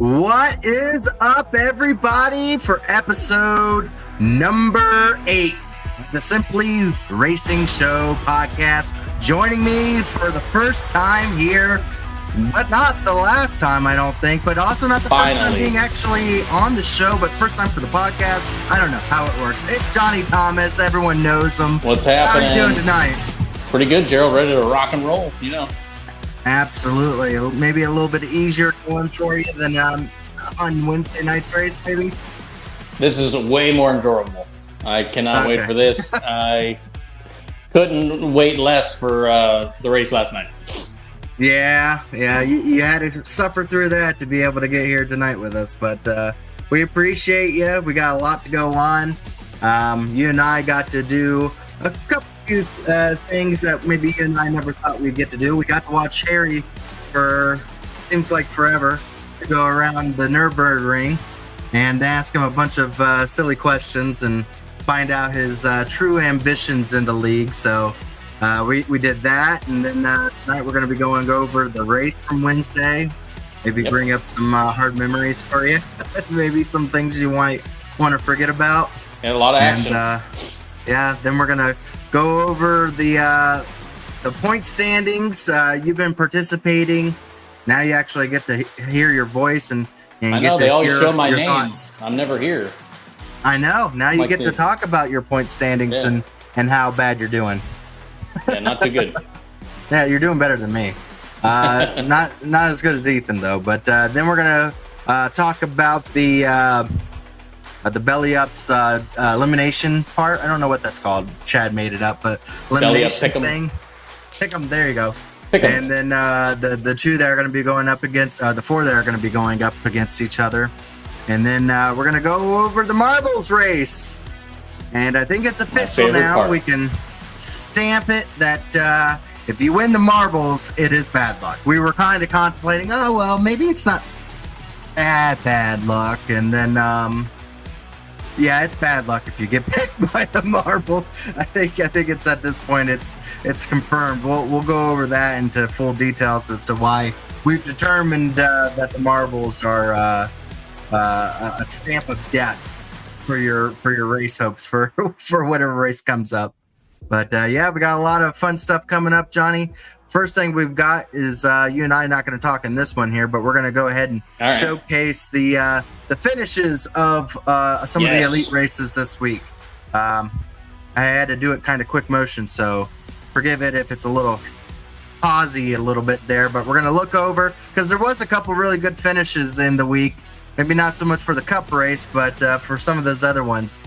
What is up, everybody, for episode number 8 of the Simply Racing Show podcast? Joining me for the first time here, but not the last time, I don't think, but also not the first time being actually on the show, but first time for the podcast. I don't know how it works. It's Johnny Thomas. Everyone knows him. What's happening? How are you doing tonight? Pretty good, Gerald. Ready to rock and roll, you know. Absolutely. Maybe a little bit easier going for you than on Wednesday night's race, maybe? This is way more enjoyable. I cannot wait for this. I couldn't wait less for the race last night. Yeah. You had to suffer through that to be able to get here tonight with us, but we appreciate you. We got a lot to go on. You and I got to do a couple things that maybe you and I never thought we'd get to do. We got to watch Harry for seems like forever to go around the Nürburgring and ask him a bunch of silly questions and find out his true ambitions in the league. So we did that, and then tonight we're going to be going over the race from Wednesday. Maybe bring up some hard memories for you. Maybe some things you might want to forget about. And a lot of action. Then we're going to go over the point standings. You've been participating. Now you actually get to hear your voice and I get know, to they always hear show my your name. thoughts. I'm never here. I know. Now you get to talk about your point standings and how bad you're doing. Yeah, not too good. Yeah, you're doing better than me. Not as good as Ethan, though. But then we're going to talk about the BellyUp's elimination part. I don't know what that's called. Chad made it up, but elimination thing. Pick 'em. There you go. And then the two that are going to be going up against the four that are going to be going up against each other. And then we're going to go over the marbles race. And I think it's official now. Part. We can stamp it that if you win the marbles, it is bad luck. We were kind of contemplating, oh, well, maybe it's not bad luck. And then, it's bad luck if you get picked by the marbles. I think it's at this point it's confirmed. We'll go over that into full details as to why we've determined that the marbles are a stamp of death for your race hopes for whatever race comes up. But we got a lot of fun stuff coming up, Johnny. First thing we've got is you and I are not going to talk in this one here, but we're going to go ahead and showcase the finishes of some of the elite races this week. I had to do it kind of quick motion, so forgive it if it's a little pausey a little bit there. But we're going to look over because there was a couple really good finishes in the week. Maybe not so much for the Cup race, but for some of those other ones,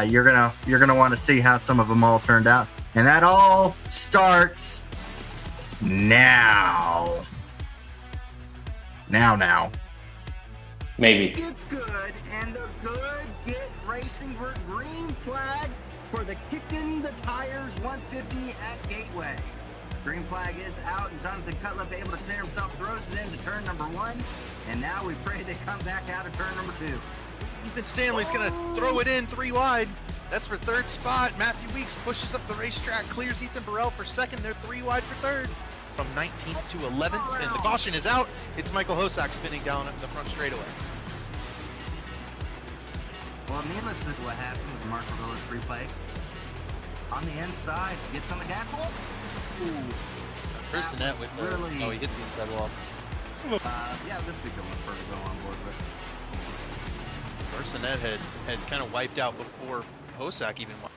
you're gonna want to see how some of them all turned out, and that all starts now. Maybe. It's good, and the good get racing for green flag for the Kicking the Tires 150 at Gateway. Green flag is out, and Jonathan Cutlip able to clear himself, throws it into turn number 1, and now we pray they come back out of turn number 2. Ethan Stanley's going to throw it in 3 wide. That's for third spot. Matthew Weeks pushes up the racetrack, clears Ethan Burrell for second. They're 3 wide for third. From 19th to 11th, and the caution is out. It's Michael Hosak spinning down the front straightaway. Well, needless to say what happened with Marco Villa's free play. On the inside, gets on the gas wall. Ooh. First to net with really... Oh, he hit the inside wall. This would be going for to go on board with. Net had kind of wiped out before Hosak even won.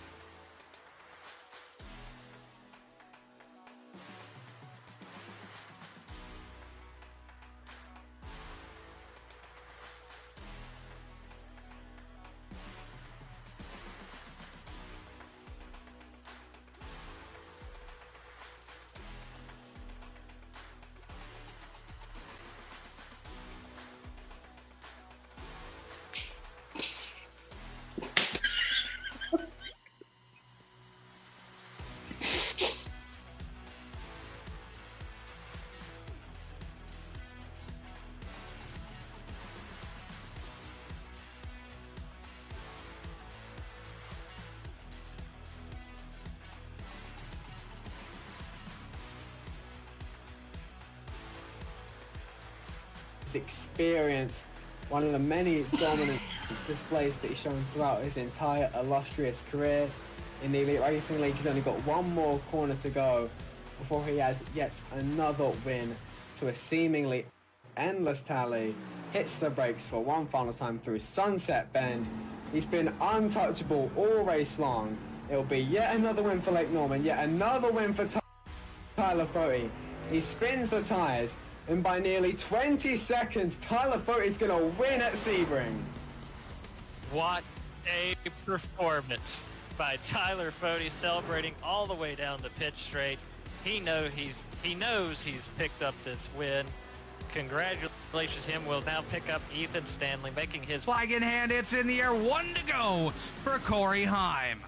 experience one of the many dominant displays that he's shown throughout his entire illustrious career in the Elite Racing League. He's only got one more corner to go before he has yet another win to a seemingly endless tally. Hits the brakes for one final time through Sunset Bend. He's been untouchable all race long. It'll be yet another win for Lake Norman, yet another win for Tyler Foti. He spins the tyres, and by nearly 20 seconds, Tyler Foti's going to win at Sebring. What a performance by Tyler Foti, celebrating all the way down the pit straight. He knows he's picked up this win. Congratulations, him will now pick up Ethan Stanley, making his flag in hand. It's in the air, 1 to go for Corey Heim.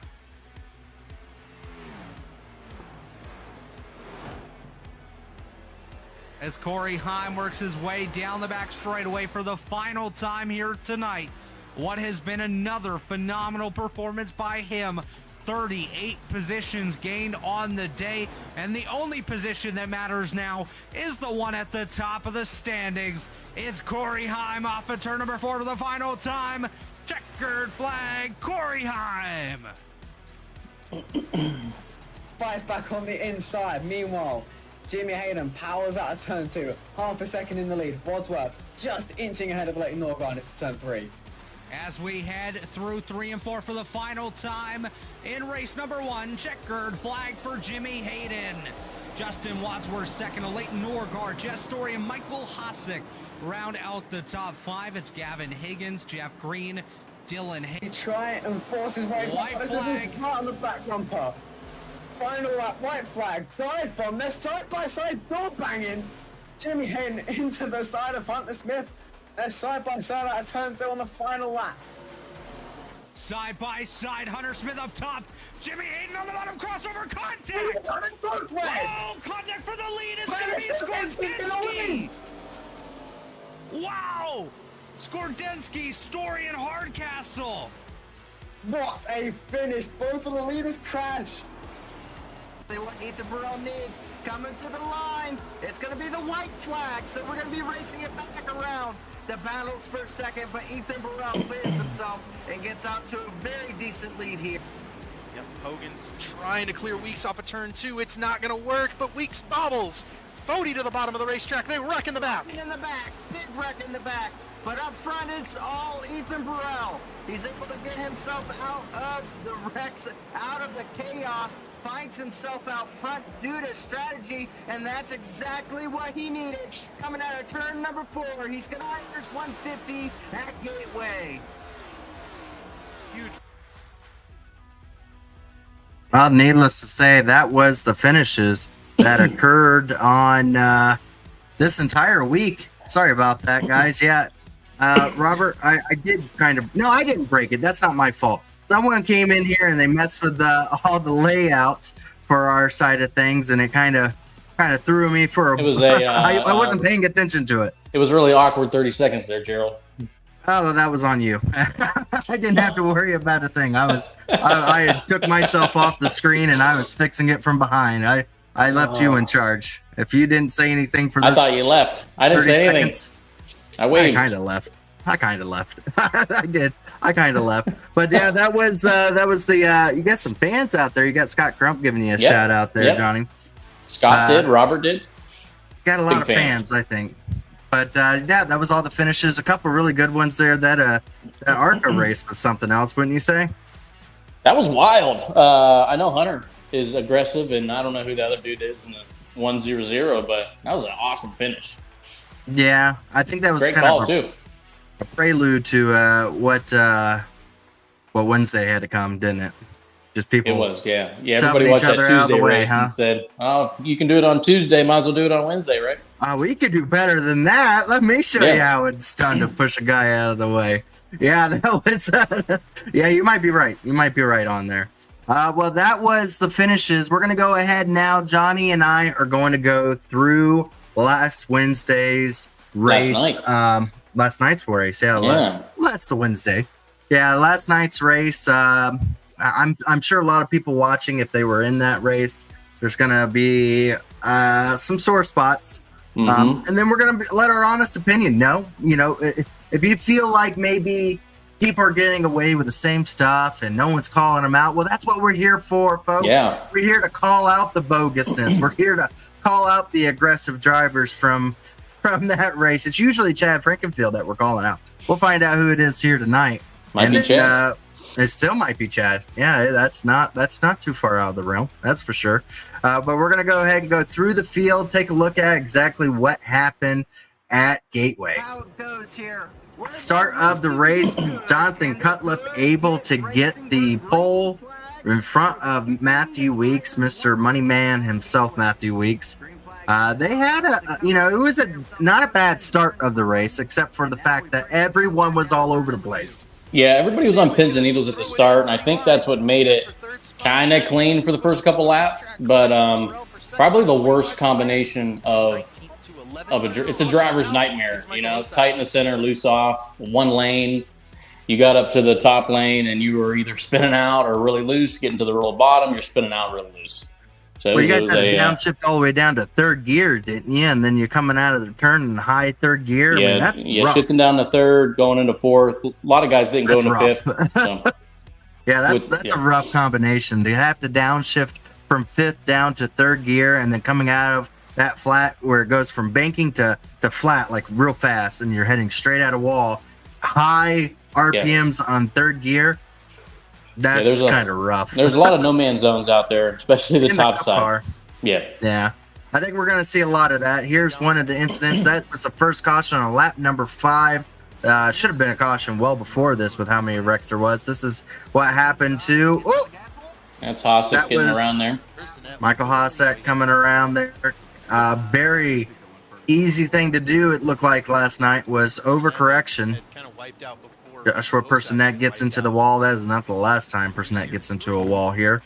As Corey Heim works his way down the back straightaway for the final time here tonight. What has been another phenomenal performance by him. 38 positions gained on the day, and the only position that matters now is the one at the top of the standings. It's Corey Heim off of turn number 4 for the final time. Checkered flag, Corey Heim. Fires back on the inside. Meanwhile, Jimmy Hayden powers out of turn 2, half a second in the lead. Wadsworth just inching ahead of Lake Norgard into turn 3. As we head through 3 and 4 for the final time in race number 1, checkered flag for Jimmy Hayden. Justin Wadsworth second, Leighton Norgard, Jess Story, and Michael Hosick round out the top 5. It's Gavin Higgins, Jeff Green, Dylan He try and force his way White back. flag. Right on the back bumper. Final lap, white flag, dive bomb. They're side by side, door banging. Jimmy Hayden into the side of Hunter Smith. They're side by side out of turn 2 on the final lap. Side by side, Hunter Smith up top. Jimmy Hayden on the bottom, crossover contact. Both ways. Oh, contact for the lead is going to be Skordensky. Wow! Skordensky, Story, and Hardcastle. What a finish. Both of the leaders crash. What Ethan Burrell needs coming to the line. It's going to be the white flag, so we're going to be racing it back around. The battle's for second, but Ethan Burrell clears himself and gets out to a very decent lead here. Yep, Hogan's trying to clear Weeks off of turn 2. It's not going to work, but Weeks bobbles. Foti to the bottom of the racetrack. They wreck in the back. In the back, big wreck in the back. But up front, it's all Ethan Burrell. He's able to get himself out of the wrecks, out of the chaos, finds himself out front due to strategy, and that's exactly what he needed. Coming out of turn number 4, he's going to Irish 150 at Gateway. Huge. Well, needless to say, that was the finishes that occurred on this entire week. Sorry about that, guys. Yeah, Robert, I did kind of... No, I didn't break it. That's not my fault. Someone came in here and they messed with all the layouts for our side of things, and it kind of threw me for a... It was I wasn't paying attention to it. It was really awkward 30 seconds there, Gerald. Oh, that was on you. I didn't have to worry about a thing. I took myself off the screen and I was fixing it from behind. I left you in charge. If you didn't say anything for this... I thought you left. I didn't say anything. I waited. I kind of left. I did. I kind of left. But yeah, that was the you got some fans out there. You got Scott Crump giving you a shout out there, Johnny. Scott did, Robert did. Got a lot of fans, I think. But yeah, that was all the finishes. A couple really good ones there. That ARCA race was something else, wouldn't you say? That was wild. I know Hunter is aggressive, and I don't know who the other dude is in the 1-0-0, but that was an awesome finish. Yeah, I think that was great kind call of too. A prelude to what Wednesday had to come, didn't it? Just people. It was, yeah. Everybody watched that Tuesday race and said, "Oh, if you can do it on Tuesday, might as well do it on Wednesday, right?" We could do better than that. Let me show you how it's done to push a guy out of the way. Yeah, that was. Yeah, you might be right. You might be right on there. Well, that was the finishes. We're gonna go ahead now. Johnny and I are going to go through last Wednesday's race. Last night's race. Yeah. That's the Wednesday. Yeah, last night's race. I'm sure a lot of people watching, if they were in that race, there's gonna be some sore spots. And then we're gonna let our honest opinion know. if you feel like maybe people are getting away with the same stuff and no one's calling them out, well, that's what we're here for, folks. Yeah. We're here to call out the bogusness. We're here to call out the aggressive drivers from that race. It's usually Chad Frankenfield that we're calling out. We'll find out who it is here tonight. Might be Chad. It still might be Chad. Yeah, that's not too far out of the realm. That's for sure. But we're going to go ahead and go through the field, take a look at exactly what happened at Gateway. How it goes here. Start of the race, Jonathan Cutlip able to get the pole in front of Matthew Weeks, Mr. Moneyman himself, Matthew Weeks. They had it was not a bad start of the race, except for the fact that everyone was all over the place. Yeah, everybody was on pins and needles at the start, and I think that's what made it kind of clean for the first couple laps. But probably the worst combination it's a driver's nightmare. Tight in the center, loose off, one lane. You got up to the top lane, and you were either spinning out or really loose. Getting to the real bottom, you're spinning out really loose. So you guys had to downshift all the way down to third gear, didn't you? And then you're coming out of the turn in high third gear. Yeah, I mean, that's rough. Shifting down to third, going into fourth. A lot of guys didn't go into fifth. So. Yeah, that's a rough combination. They have to downshift from fifth down to third gear, and then coming out of that flat where it goes from banking to flat like real fast, and you're heading straight at a wall. High RPMs on third gear. That's kind of rough. There's a lot of no man zones out there, especially the top side. Yeah. I think we're going to see a lot of that. Here's one of the incidents. That was the first caution on lap number 5. Should have been a caution well before this with how many wrecks there was. This is what happened to... Oh! That's Hossack getting around there. Michael Hossack coming around there. Very easy thing to do, it looked like last night, was overcorrection. Joshua Personette gets into the wall. That is not the last time Personette gets into a wall here.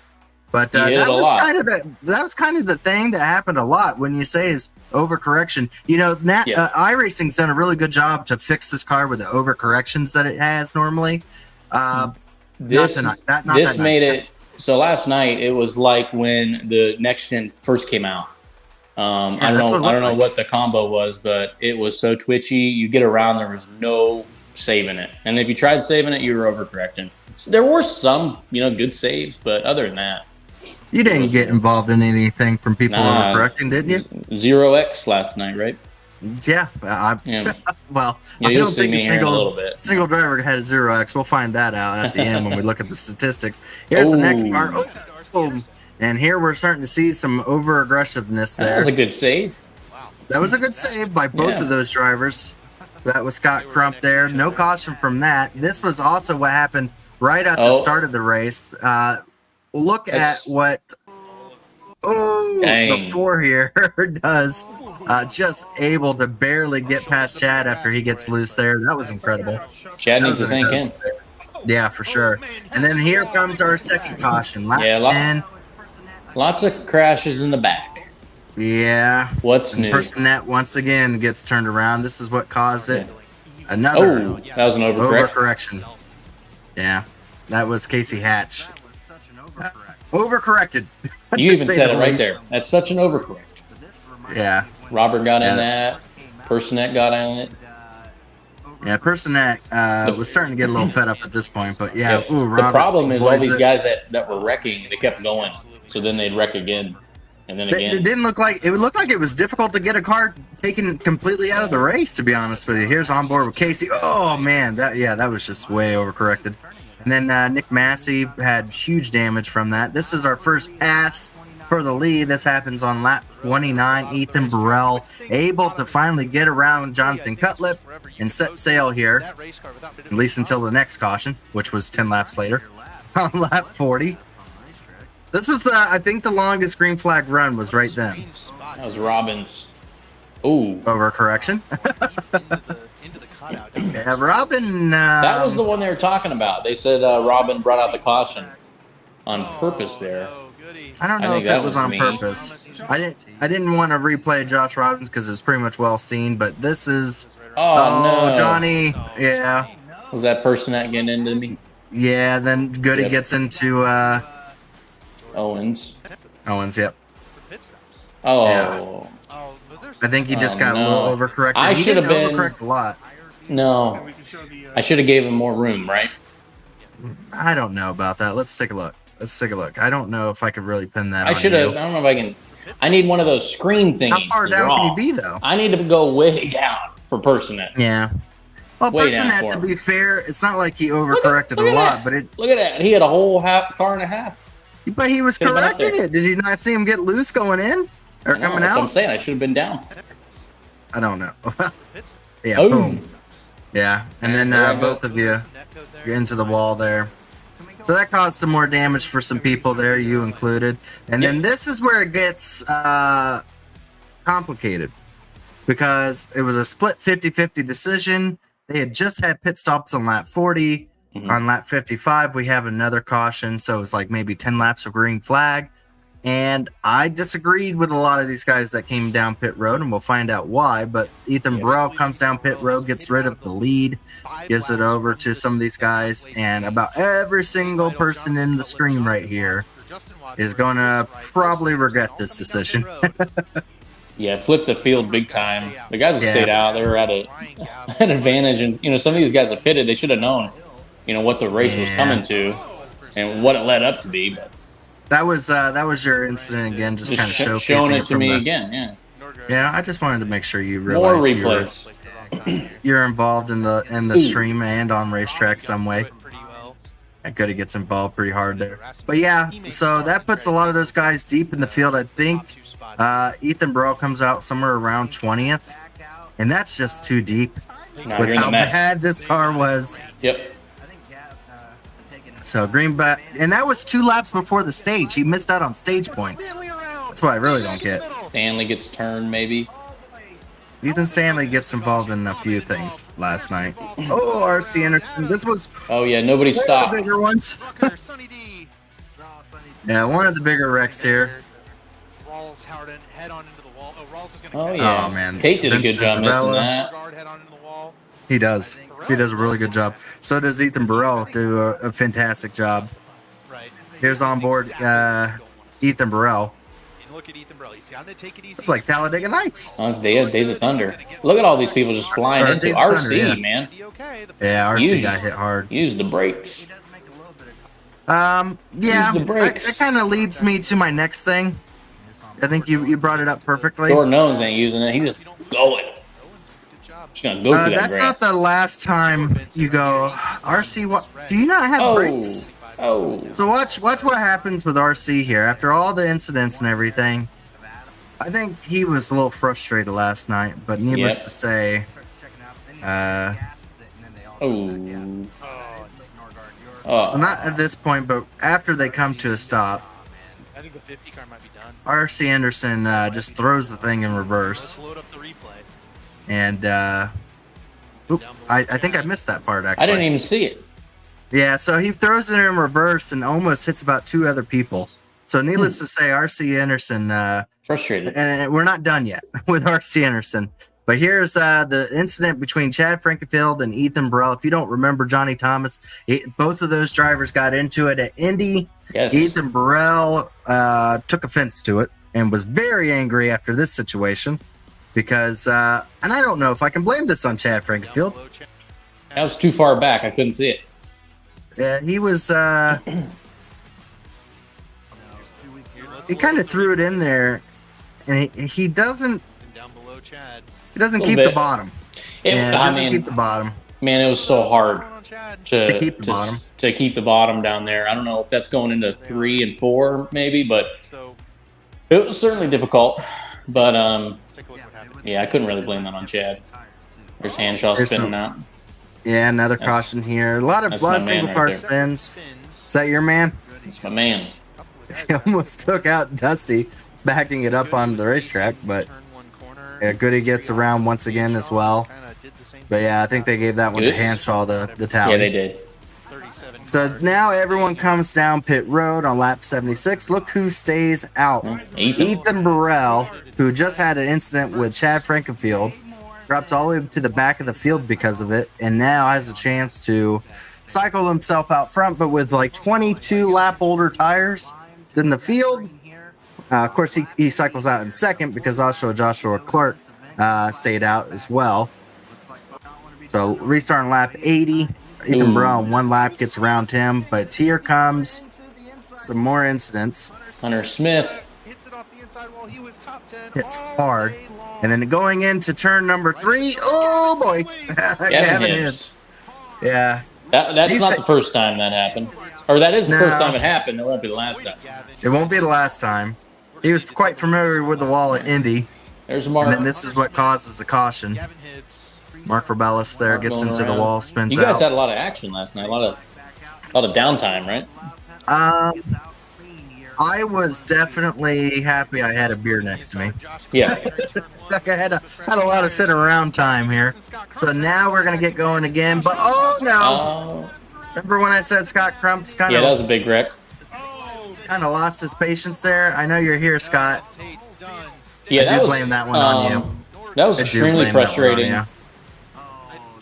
But that was kind of the thing that happened a lot when you say is overcorrection. iRacing's done a really good job to fix this car with the overcorrections that it has normally. This made it so last night it was like when the next gen first came out. I don't know what the combo was, but it was so twitchy. You get around, there was no saving it, and if you tried saving it, you were overcorrecting. So there were some, good saves, but other than that, you didn't get involved in anything from people overcorrecting, didn't you? 0x last night, right? Yeah. Well, you'll see me here in a little bit. Single driver had a 0x. We'll find that out at the end when we look at the statistics. Here's the next part. And here we're starting to see some over-aggressiveness there. That was a good save. Wow. That was a good save by both of those drivers. That was Scott Crump there. No caution from that. This was also what happened right at the start of the race. Look at what the 4 here does. Just able to barely get past Chad after he gets loose there. That was incredible. Chad needs to thank him. Yeah, for sure. And then here comes our second caution. Lap 10. Lots of crashes in the back. Yeah. What's new? Personette once again gets turned around. This is what caused it. Another. That was an overcorrection. Yeah. That was Casey Hatch. Overcorrected. You even said it right there. That's such an overcorrect. Yeah. Robert got in that. Personette got in it. Yeah, Personette was starting to get a little fed up at this point, but yeah. Ooh, the problem is all these guys that were wrecking, they kept going, so then they'd wreck again, and then again. It looked like it was difficult to get a car taken completely out of the race, to be honest with you. Here's on board with Casey. Oh man, that was just way overcorrected. And then Nick Massey had huge damage from that. This is our first pass for the lead. This happens on lap 29. Ethan Burrell able to finally get around Jonathan Cutlip and set sail here, at least until the next caution, which was 10 laps later, on lap 40. This was I think the longest green flag run was right then. That was Robbins. Ooh. Overcorrection. Yeah, Robin. That was the one they were talking about. They said Robin brought out the caution on purpose there. I don't know if that was on purpose. I didn't want to replay Josh Robbins because it was pretty much well seen, but this is no, Johnny. Yeah. Was that Personette getting into me? Yeah, then Goody gets into Owens. Yep. Oh. Yeah. I think he just got a little overcorrected. I should have been overcorrect a lot. No, I should have gave him more room, right? I don't know about that. Let's take a look. I don't know if I could really pin that. I on should have. you. I don't know if I can. I need one of those screen thingies. How far to down draw. can you be, though? I need to go way down for Personet. Yeah. Well, Way down Personet, for to him. be fair, it's not like he overcorrected Look a at lot, that. but it. Look at that. He had a whole car and a half. But he was Could've been up correcting there. it. Did you not see him get loose going in or I know, coming that's out? what I'm saying. I should have been down. I don't know. It's Yeah, Oh. boom. Yeah, and then There I go. both of you get into the wall there. So that caused some more damage for some people there, you included. And then this is where it gets complicated because it was a split 50-50 decision. They had just had pit stops on lap 40. Mhm. On lap 55, we have another caution. So it was like maybe 10 laps of green flag. And I disagreed with a lot of these guys that came down pit road, and we'll find out why. But Ethan Burrell comes down pit road, gets rid of the lead, gives it over to some of these guys, and about every single person in the screen right here is going to probably regret this decision. Yeah, flipped the field big time. The guys that Yeah. stayed out, they were at an advantage. And, some of these guys that pitted, they should have known, what the race was Yeah. coming to and what it led up to be. But That was your incident again, just kind of just showcasing showing it to from me the, again, yeah. Yeah, I just wanted to make sure you More realize replays. you're involved in the Ooh. stream and on racetrack some way. Goody gets involved pretty hard there. But yeah, so that puts a lot of those guys deep in the field. I think Ethan Burrell comes out somewhere around 20th, and that's just too deep Now with you're in the how mess. bad this car was. Yep. So Greenback, and that was 2 laps before the stage. He missed out on stage points. That's what I really don't get. Stanley gets turned, maybe. Ethan Stanley gets involved in a few things last night. Oh, RC Anderson. This was Oh, yeah, nobody one of the stopped. bigger ones. Sonny D. Yeah, one of the bigger wrecks here. Rawls Howden head on into the wall. Oh, Rawls is going to Oh, yeah. Oh, man. Tate did a Vince good job missing Isabella. that. guard head on into the wall. He does. He does a really good job. So does Ethan Burrell do a fantastic job. Right. Here's on board Ethan Burrell. And look at Ethan Burrell. You see, I'm going to take it easy. It's like Talladega Nights. Oh, it's Days of Thunder. Look at all these people just flying Or into Days of RC, Thunder, yeah. man. Yeah, RC Use- got hit hard. Use the brakes. Yeah, Use the that brakes. kind of leads me to my next thing. I think you brought it up perfectly. Jordan Owens ain't using it. He's just going. Just gonna go through that That's not grass. the last time you go, RC, what, do you not have Oh. brakes? Oh. So watch what happens with RC here. After all the incidents and everything, I think he was a little frustrated last night, but needless Yep. to say, Oh. so not at this point, but after they come to a stop, I think the 50 car might be done. RC Anderson just throws the thing in reverse. Let's load up the replay. And I think I missed that part actually. I didn't even see it. Yeah, so he throws it in reverse and almost hits about 2 other people. So needless to say, RC Anderson, Frustrated. and we're not done yet with RC Anderson. But here's the incident between Chad Frankenfield and Ethan Burrell. If you don't remember Johnny Thomas, both of those drivers got into it at Indy. Yes. Ethan Burrell took offense to it and was very angry after this situation because, and I don't know if I can blame this on Chad Frankenfield. That was too far back. I couldn't see it. Yeah, he was. He kind of threw it in there, and he doesn't. Down below Chad. He doesn't Little keep the bit. bottom. I Doesn't mean, keep the bottom. man, it was so hard Going on Chad. to keep the bottom. to keep the bottom down there. I don't know if that's going into 3 and 4 maybe, but So it was certainly difficult. But let's take a look at what happened. yeah, I couldn't really blame that on Chad. There's Hanshaw There's spinning some- out. Yeah, another caution here. A lot of that's my man single right car there. spins. Is that your man? That's my man. He almost took out Dusty, backing it up on the racetrack, but Turn one corner. yeah, Goody gets around once again as well. Kinda did the same But yeah, I think they gave that one to Good. Hanshaw, the tally. Yeah, they did. 37 So cars. now everyone comes down pit road on lap 76. Look who stays out. Ethan. Ethan Burrell, who just had an incident with Chad Frankenfield, drops all the way to the back of the field because of it, and now has a chance to cycle himself out front, but with like 22 lap older tires than the field. Of course, he cycles out in second because also Joshua Clark stayed out as well. So restarting lap 80. Ethan Burrell in one lap gets around him, but here comes some more incidents. Hunter Smith Hits it off the inside wall. He was top 10 Hits all hard. day long. And then going into turn number 3. Oh, boy. Gavin hits. Yeah. That's He's not a- the first time that happened. Or that is the first No. time it happened. That won't be the last time. It won't be the last time. He was quite familiar with the wall at Indy. There's Mark. And then this is what causes the caution. Gavin Hibbs. Mark Rebellis there gets going into the around. wall, spins You guys out. had a lot of action last night. A lot of downtime, right? I was definitely happy I had a beer next to me. Yeah. Like I had a lot of sitting around time here. So now we're going to get going again. But, oh, no. Remember when I said Scott Crump's kind Yeah, that was a big wreck. of lost his patience there? I know you're here, Scott. Tate's done. Yeah, I that do was, blame that one on you. That was I do extremely blame that one on frustrating. you.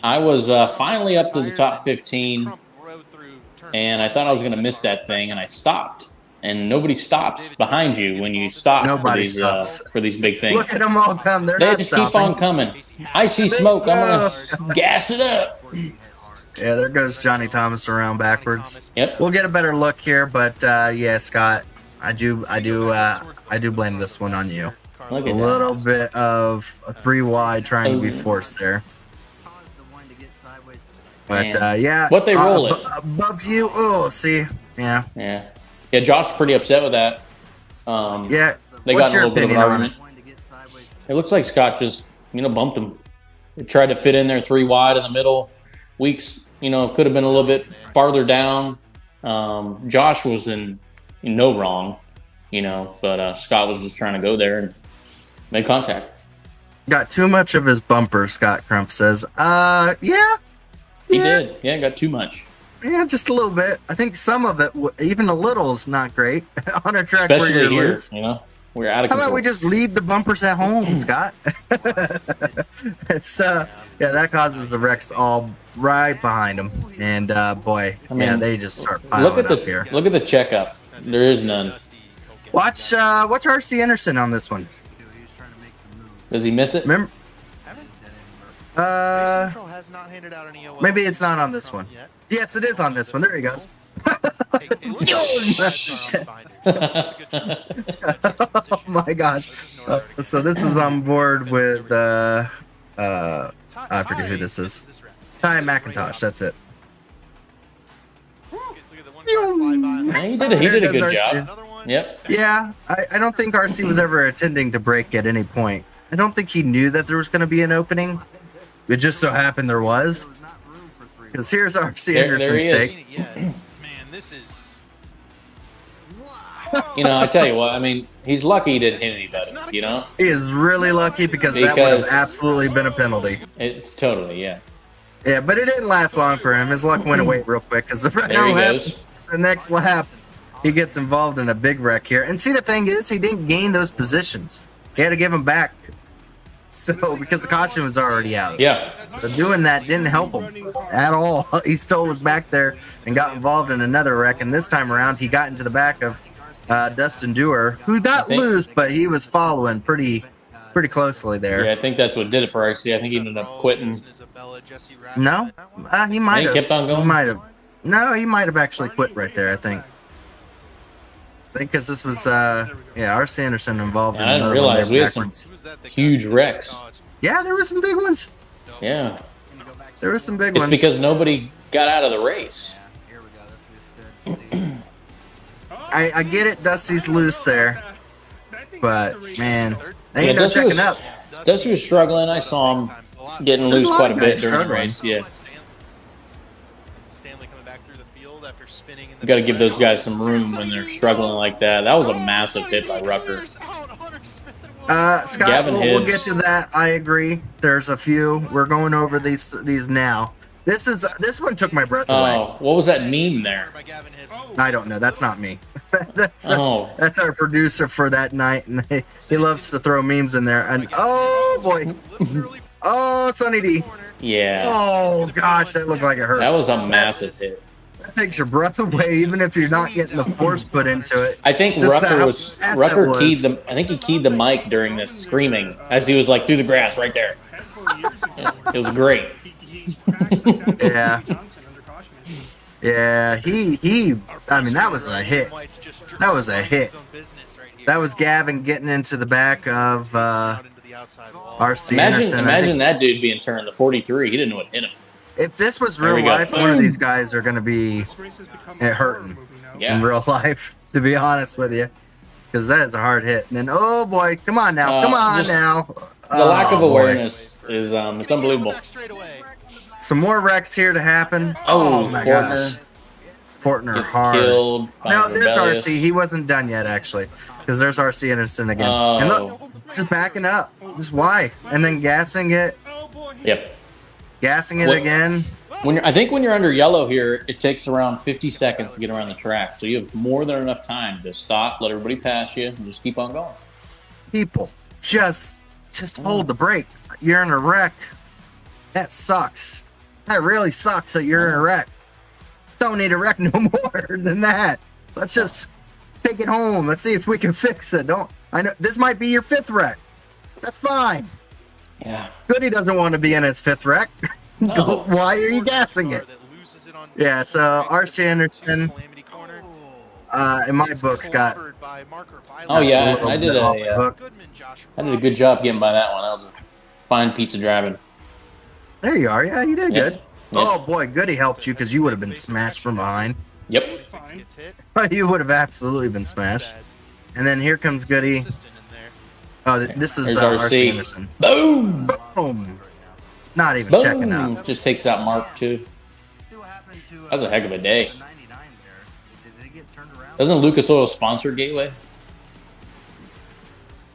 I was finally up to the top 15, Crump rode through turn and I thought I was going to miss that thing, and I stopped. And nobody stops behind you when you stop Nobody for these big things. Look at them all come. They're They not just stopping. keep on coming. I see smoke. I'm going to gas it up. Yeah, there goes Johnny Thomas around backwards. Yep. We'll get a better look here, but yeah, Scott, I do blame this one on you. Look A at that. little bit of a 3 wide trying to be forced there. But Man. yeah, What they roll it. above you. Oh, see, yeah, Yeah. Yeah, Josh's pretty upset with that. yeah. They What's got in your a little bit of an opinion on it? argument. It looks like Scott just, bumped him. He tried to fit in there 3 wide in the middle. Weeks, could have been a little bit farther down. Josh was in no wrong, but Scott was just trying to go there and make contact. Got too much of his bumper, Scott Crump says. Yeah. He Yeah. did. Yeah, got too much. Yeah, just a little bit. I think some of it, even a little, is not great on a track where Especially you're here, loose. we're out of How control. about we just leave the bumpers at home, Scott? It's yeah, that causes the wrecks all right behind them, and boy, yeah, they just start look piling at up here. Look at the checkup. There is none. Watch RC Anderson on this one. Does he miss it? Remember? Central has not handed out an EOL Maybe it's not on this one. yet. Yes, it is on this one. There he goes. Oh my gosh! So this is on board with I forget who this is. Ty McIntosh. That's it. Yeah, he did a There good goes job. RC. Yep. Yeah, I don't think RC was ever intending to break at any point. I don't think he knew that there was going to be an opening. It just so happened there was. Because here's RC There Anderson's he is. take. Man, this is I tell you what. He's lucky he didn't hit anybody. He is really lucky because that would have Because- absolutely been a penalty. It's totally, yeah. Yeah, but it didn't last long for him. His luck went away real quick because There he goes. the next lap, he gets involved in a big wreck here. And see, the thing is, he didn't gain those positions. He had to give them back. So, because the caution was already out. Yeah. So doing that didn't help him at all. He still was back there and got involved in another wreck. And this time around, he got into the back of Dustin Dewar, who got loose, but he was following pretty closely there. Yeah, I think that's what did it for RC. I think he ended up quitting. No, he might He have. kept on going? He might have. No, he might have actually quit right there. I think because this was RC Anderson involved in I didn't another one realize there we had some backwards. huge wrecks. Yeah, there were some big ones. Yeah. There were some big It's ones. because nobody got out of the race. I get it. Dusty's loose there, but man, they ain't no Dusty checking up. Dusty was struggling. I saw him getting There's a loose lot quite of a bit guys during the struggling. race. Yeah. Stanley coming back through the field after spinning in the Got to give those guys some room when they're struggling like that. That was a massive hit by Rucker. Scott, Gavin we'll Hibbs. get to that. I agree. There's a few. We're going over these now. This one took my breath away. Oh, what was that meme there? I don't know. That's not me. that's Oh. that's our producer for that night, and he loves to throw memes in there. And oh boy, oh Sonny D. Yeah. Oh gosh, that looked like it hurt. That was a massive hit. That takes your breath away, even if you're not getting the force put into it. I think Just Rucker how was fast Rucker it was. keyed the. I think he keyed the mic during this screaming as he was like through the grass right there. It was great. Yeah. Yeah, he. I mean, that was a hit. That was a hit. That was Gavin getting into the back of RC Anderson. Imagine that dude being turned the 43. He didn't know what hit him. If this was real life, one of these guys are going to be hurting in real life, to be honest with you. Because that's a hard hit. And then, oh boy, come on now. Come on now. The lack of awareness is it's unbelievable. Some more wrecks here to happen. Oh my gosh. Fortner Gets hard. Killed No, there's Rebellious. RC. He wasn't done yet, actually. Because there's RC Anderson again. And look, just backing up. Just why? And then gassing it. Yep. Gassing it again. I think when you're under yellow here, it takes around 50 seconds to get around the track. So you have more than enough time to stop, let everybody pass you, and just keep on going. People, just hold the brake. You're in a wreck. That sucks. That really sucks that you're in a wreck. Don't need a wreck no more than that. Let's just take it home. Let's see if we can fix it. I know this might be your 5th wreck. That's fine. Yeah. Goody doesn't want to be in his 5th wreck. No. Why are you gassing it? Yeah, so RC Anderson, in my books, got. Oh yeah, I did a good job getting by that one. That was a fine piece of driving. There you are. Yeah, you did good. Yep. Oh boy, Goody helped you because you would have been smashed from behind. Yep. You would have absolutely been smashed. And then here comes Goody. Oh, this is There's RC Anderson. Boom! Boom! Not even Boom! checking out. Just takes out Mark too. That was a heck of a day. Doesn't Lucas Oil sponsor Gateway?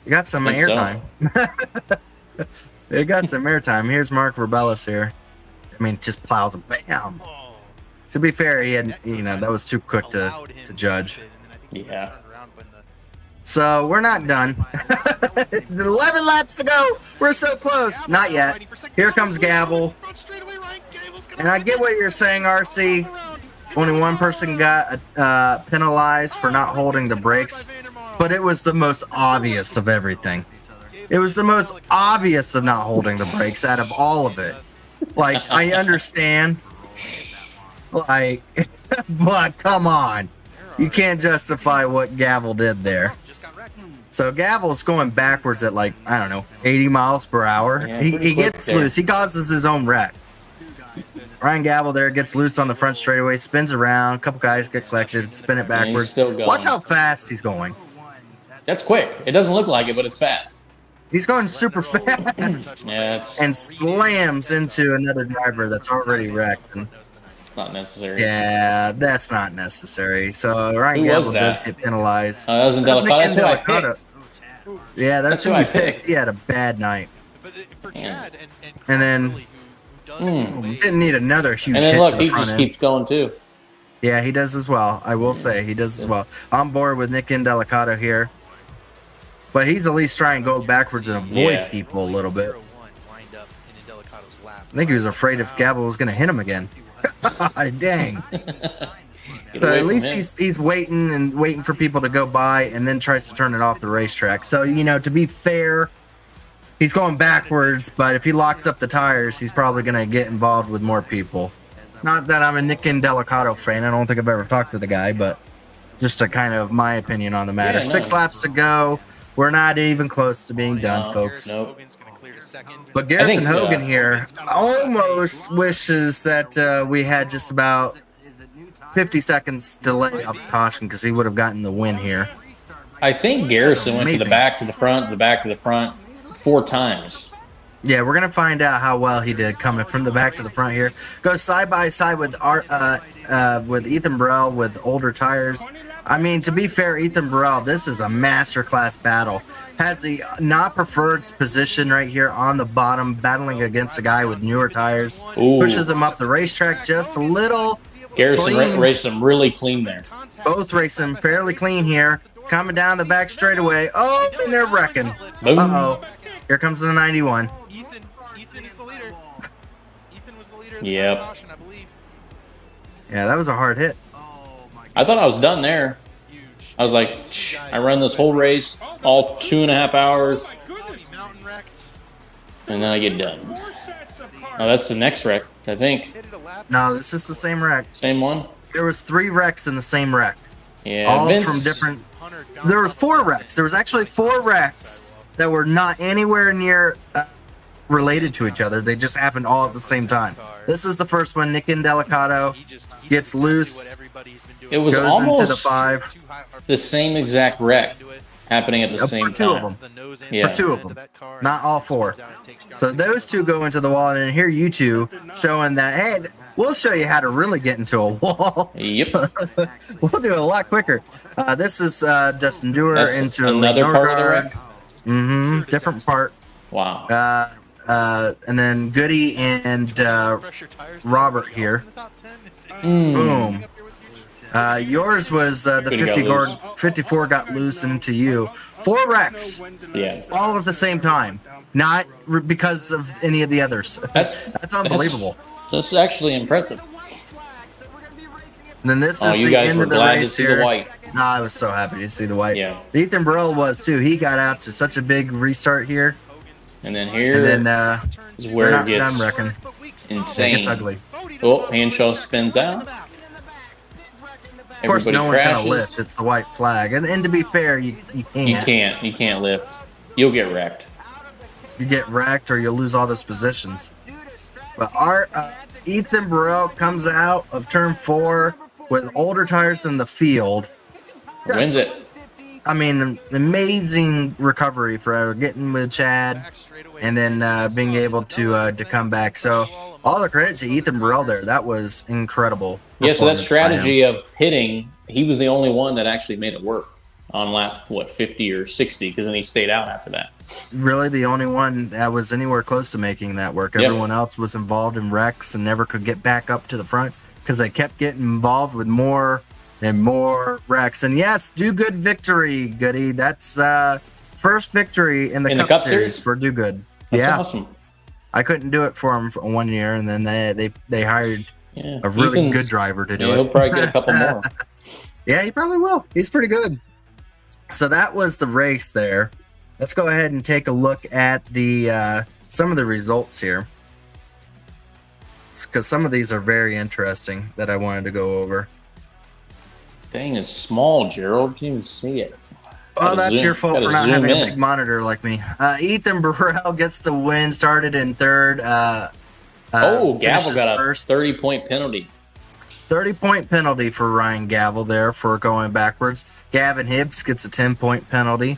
You got some airtime. You got some airtime. Here's Mark Verbelis here. I mean, just plows him. Bam! To be fair, he had, that was too quick to judge. Yeah. So we're not done. 11 laps to go. We're so close. Not yet. Here comes Gavel. And I get what you're saying, RC. Only one person got penalized for not holding the brakes, but it was the most obvious of everything. It was the most obvious of not holding the brakes out of all of it. Like, I understand. Like, but come on. You can't justify what Gavel did there. So Gavel's going backwards at 80 miles per hour. Yeah, he gets there. loose. He causes his own wreck. Ryan Gavel there gets loose on the front straightaway, spins around. A couple guys get collected, spin it backwards. still going. Watch how fast he's going. That's quick. It doesn't look like it, but it's fast. He's going super fast. Yeah, and slams into another driver that's already wrecked. And it's not necessary. yeah, that's not necessary. So Ryan Who was Gavel that? does get penalized. That was in That's Delicado. Nick That's who I Delicado. picked. Yeah, that's who I he picked. picked. He had a bad night. Man. And then didn't need another huge And then hit look, to the he front just end. keeps going too. Yeah, he does as well. I will say he does as well. On board with Nick Delicado here. But he's at least trying to go backwards and avoid people a little bit. I think he was afraid if Gavel was going to hit him again. Dang. So away at from least him. he's waiting for people to go by and then tries to turn it off the racetrack. So, to be fair, he's going backwards, but if he locks up the tires, he's probably going to get involved with more people. Not that I'm a Nick Delicado fan. I don't think I've ever talked to the guy, but just a kind of my opinion on the matter. Yeah, no. 6 laps to go. We're not even close to being done, folks. Nope. But Garrison I think, Hogan here almost wishes that we had just about 50 seconds delay off the caution because he would have gotten the win here. I think Garrison went to the Amazing. back to the front, the back to the front 4 times. Yeah, we're gonna find out how well he did coming from the back to the front here. Goes side by side with Ethan Burrell with older tires. I mean, to be fair, Ethan Burrell, this is a masterclass battle. Has the not preferred position right here on the bottom, battling against a guy with newer tires. Ooh. Pushes him up the racetrack just a little. Garrison Clean. raced him really clean there. Both racing fairly clean here. Coming down the back straightaway. Oh, and they're wrecking. Boom. Uh-oh. Here comes the 91. Ethan is the leader. Ethan was the leader. Yep. Caution, I believe. Yeah, that was a hard hit. I thought I was done there. I was like, I run this whole race, all 2.5 hours, Mountain wrecked. and then I get done. Oh, that's the next wreck, I think. No, this is the same wreck. Same one? There was 3 wrecks in the same wreck. Yeah, All Vince, from different. There was 4 wrecks. There was actually 4 wrecks that were not anywhere near related to each other. They just happened all at the same time. This is the first one. Nick Indelicato gets loose. It was goes almost into the 5. the same exact wreck happening at the same for 2 time. of them. Yeah. For 2 of them, not all 4. So those 2 go into the wall, and then here you 2 showing that, hey, we'll show you how to really get into a wall. Yep. We'll do it a lot quicker. This is Dustin Dewar That's into another part of the wreck? Mm-hmm. Different part. Wow. And then Goody and Robert here. Boom. Yours was the Goody 54 got loose into you. 4 wrecks. Yeah. All at the same time. Not because of any of the others. That's unbelievable. That's actually impressive. And then this is you the guys end were of the glad to race see here. the white. I was so happy to see the white. Yeah. Ethan Burrell was too. He got out to such a big restart here. And then here And then is we're where not it gets done wrecking. insane. It gets ugly. Oh, Hanshaw spins out. Of course, no one's crashes. gonna lift. It's the white flag. And to be fair, you can't. You can't lift. You'll get wrecked. You get wrecked or you'll lose all those positions. But our Ethan Burrell comes out of turn 4 with older tires than the field. Wins it. I mean, amazing recovery for getting with Chad and then being able to come back. So all the credit to Ethan Burrell there. That was incredible. Yeah, so that performance by strategy him. of hitting, he was the only one that actually made it work on lap, 50 or 60, because then he stayed out after that. Really the only one that was anywhere close to making that work. Yep. Everyone else was involved in wrecks and never could get back up to the front because they kept getting involved with more and more wrecks. And yes, Do Good victory, Goody. That's first victory in the Cup Series for Do Good. That's yeah, awesome. I couldn't do it for him for 1 year, and then they hired Yeah. a really Ethan- good driver to do Yeah, it. he'll probably get a couple more. Yeah, he probably will. He's pretty good. So that was the race there. Let's go ahead and take a look at the some of the results here, because some of these are very interesting that I wanted to go over. Dang, it's small, Gerald. Can't even see it. Oh, that's your fault for not zoom having in. a big monitor like me. Ethan Burrell gets the win, started in 3rd. Gavel finishes got a first. 30-point penalty. 30-point penalty for Ryan Gavel there for going backwards. Gavin Hibbs gets a 10-point penalty.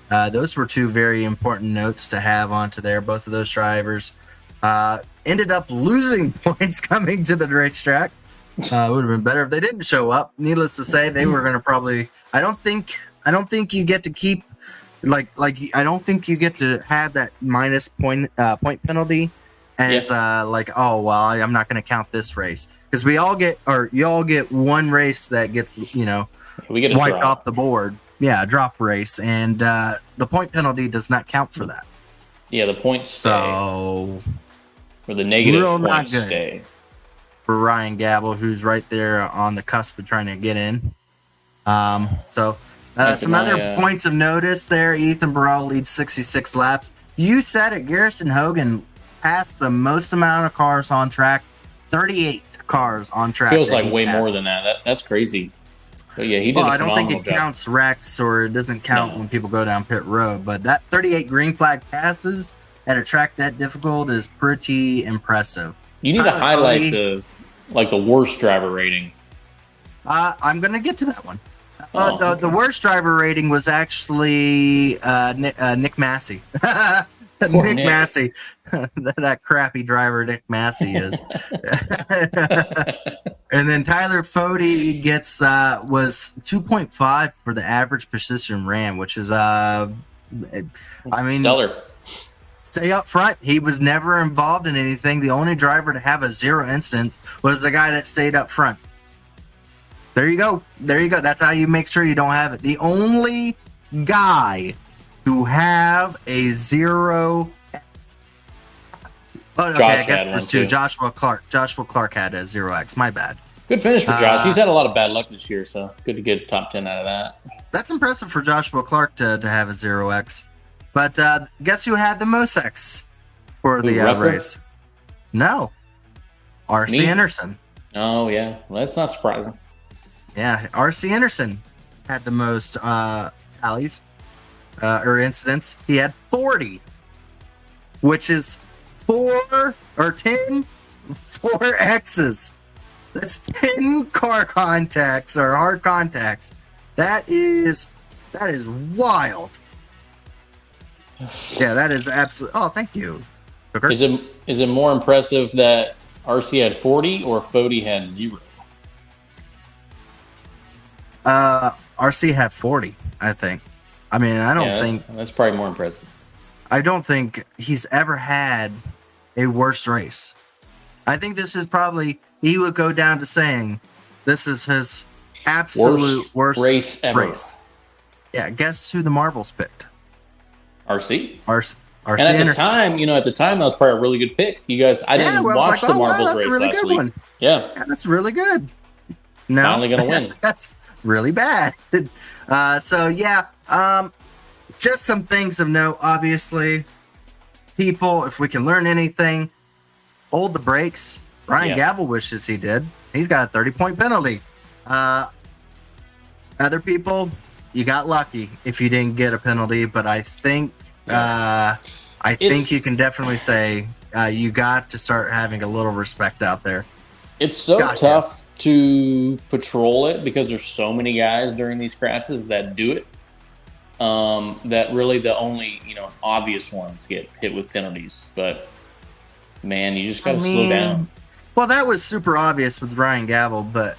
Those were 2 very important notes to have onto there. Both of those drivers ended up losing points coming to the racetrack. It would have been better if they didn't show up. Needless to say, they were going to probably. I don't think you get to keep I don't think you get to have that minus point penalty as oh well, I'm not going to count this race because you all get one race that gets We get a wiped drop. off the board. Yeah, a drop race, and the point penalty does not count for that. Yeah, the points stay. So Or the negative real not points good. stay. For Ryan Gavel, who's right there on the cusp of trying to get in. Some other points of notice there. Ethan Burrell leads 66 laps. You said it, Garrison Hogan passed the most amount of cars on track, 38 cars on track. Feels that like he way more passed. than that. That's crazy. But yeah, he did Well, a I don't think phenomenal it job. counts wrecks or it doesn't count No. when people go down pit road, but that 38 green flag passes at a track that difficult is pretty impressive. You need to Tyler highlight Cody. the worst driver rating. I'm going to get to that one. Oh, The worst driver rating was actually Nick Massey. Nick Nick. Massey. That crappy driver Nick Massey is. And then Tyler Fody gets was 2.5 for the average precision ram, which is Stellar. stay up front. He was never involved in anything. The only driver to have a 0 instance was the guy that stayed up front. There you go. There you go. That's how you make sure you don't have it. The only guy to have a 0 X. Oh, okay, Josh I guess had there's one, 2. too. Joshua Clark had a 0X. My bad. Good finish for Josh. He's had a lot of bad luck this year, so good to get top 10 out of that. That's impressive for Joshua Clark to have a 0X. But guess who had the most X for the Rucker? race? No. R.C. Me? Anderson. Oh yeah, well, that's not surprising. Yeah, R.C. Anderson had the most tallies or incidents. He had 40, which is 4 X's. That's 10 car contacts or hard contacts. That is wild. Yeah, that is absolutely. Oh, thank you. Cooker. Is it more impressive that RC had 40 or Fody had 0? RC had 40, I think. I mean, I don't think that's probably more impressive. I don't think he's ever had a worse race. I think this is probably, he would go down to saying this is his absolute worst race ever. Yeah, guess who the marbles picked? RC. RC And at the time, that was probably a really good pick. You guys, I didn't watch the marbles race last week. Yeah, that's really good. No, finally gonna win. That's really bad. So yeah, just some things of note. Obviously, people, if we can learn anything, hold the brakes. Ryan Gavel wishes he did. He's got a 30-point penalty. Other people, you got lucky if you didn't get a penalty, but I think think you can definitely say you got to start having a little respect out there. It's so tough to patrol it because there's so many guys during these crashes that do it. That really the only obvious ones get hit with penalties. But man, you just got to slow down. Well, that was super obvious with Ryan Gavel, but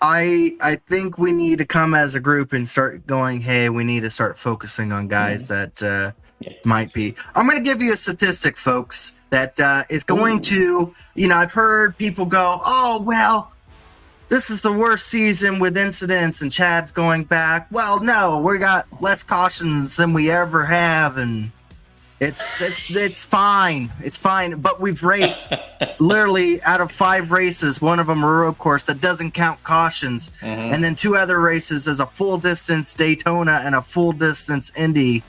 I think we need to come as a group and start going, hey, we need to start focusing on guys that might be. I'm going to give you a statistic, folks, that is going to, I've heard people go, oh, well, this is the worst season with incidents and Chad's going back. Well, no, we got less cautions than we ever have, and it's fine. It's fine. But we've raced literally out of 5 races, one of them a road course that doesn't count cautions. Mm-hmm. And then 2 other races as a full distance Daytona and a full distance Indy.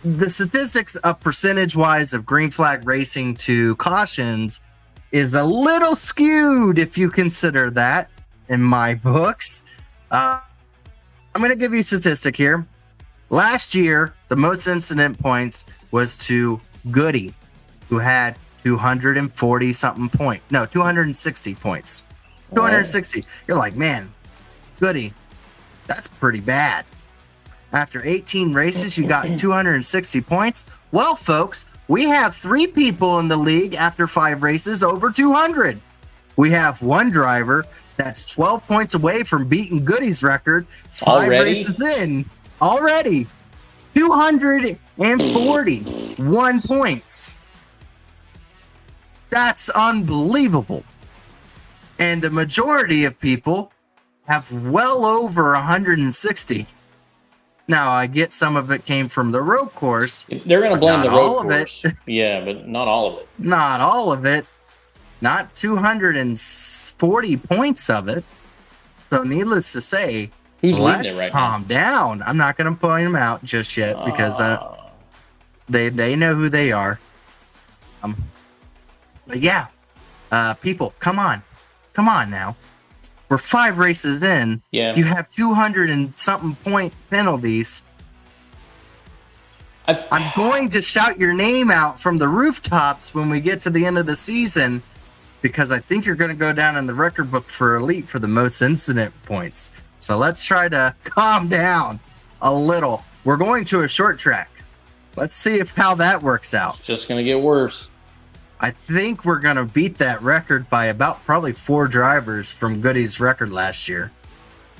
The statistics of percentage wise of green flag racing to cautions is a little skewed if you consider that in my books. I'm going to give you a statistic here. Last year, the most incident points was to Goody, who had 240-something points. No, 260 points. 260. You're like, man, Goody, that's pretty bad. After 18 races, you got 260 points. Well, folks, we have 3 people in the league after 5 races over 200. We have one driver that's 12 points away from beating Goody's record 5 races in. Already 241 points. That's unbelievable. And the majority of people have well over 160. Now, I get some of it came from the road course. They're going to blame the road course. Yeah, but not all of it. Not all of it. Not 240 points of it. So needless to say, who's leading it right now? Calm down. I'm not going to point them out just yet because they know who they are. But yeah, people, come on now. We're 5 races in. Yeah. You have 200 and something point penalties. I'm going to shout your name out from the rooftops when we get to the end of the season because I think you're going to go down in the record book for Elite for the most incident points. So let's try to calm down a little. We're going to a short track. Let's see how that works out. It's just going to get worse. I think we're going to beat that record by about probably 4 drivers from Goody's record last year.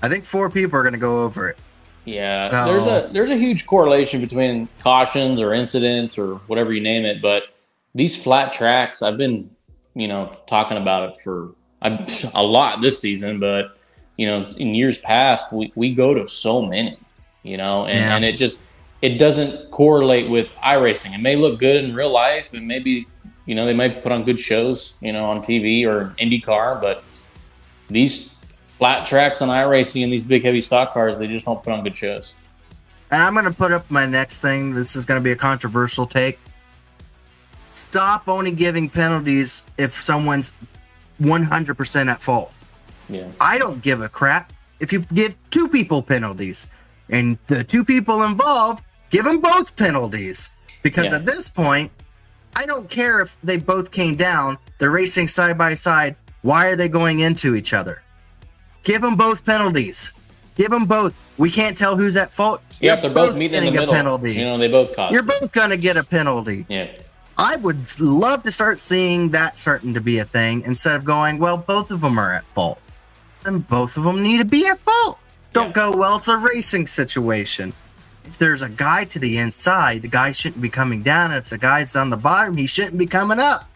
I think 4 people are going to go over it. Yeah, so, there's a huge correlation between cautions or incidents or whatever you name it. But these flat tracks, I've been, talking about it for a lot this season. But, in years past, we go to so many, and it doesn't correlate with iRacing. It may look good in real life and maybe – they might put on good shows, on TV or IndyCar, but these flat tracks on iRacing and these big, heavy stock cars, they just don't put on good shows. And I'm going to put up my next thing. This is going to be a controversial take. stop only giving penalties if someone's 100% at fault. Yeah. I don't give a crap if you give 2 people penalties, and the 2 people involved, give them both penalties. Because at this point, I don't care if they both came down, they're racing side by side. Why are they going into each other? Give them both penalties. Give them both. We can't tell who's at fault. Yeah, if they're both meeting in the middle, penalty. you know, they both caused You're it. both going to get a penalty. Yeah. I would love to start seeing that starting to be a thing instead of going, well, both of them are at fault. And both of them need to be at fault. Don't go, well, it's a racing situation. If there's a guy to the inside, the guy shouldn't be coming down. And if the guy's on the bottom, he shouldn't be coming up.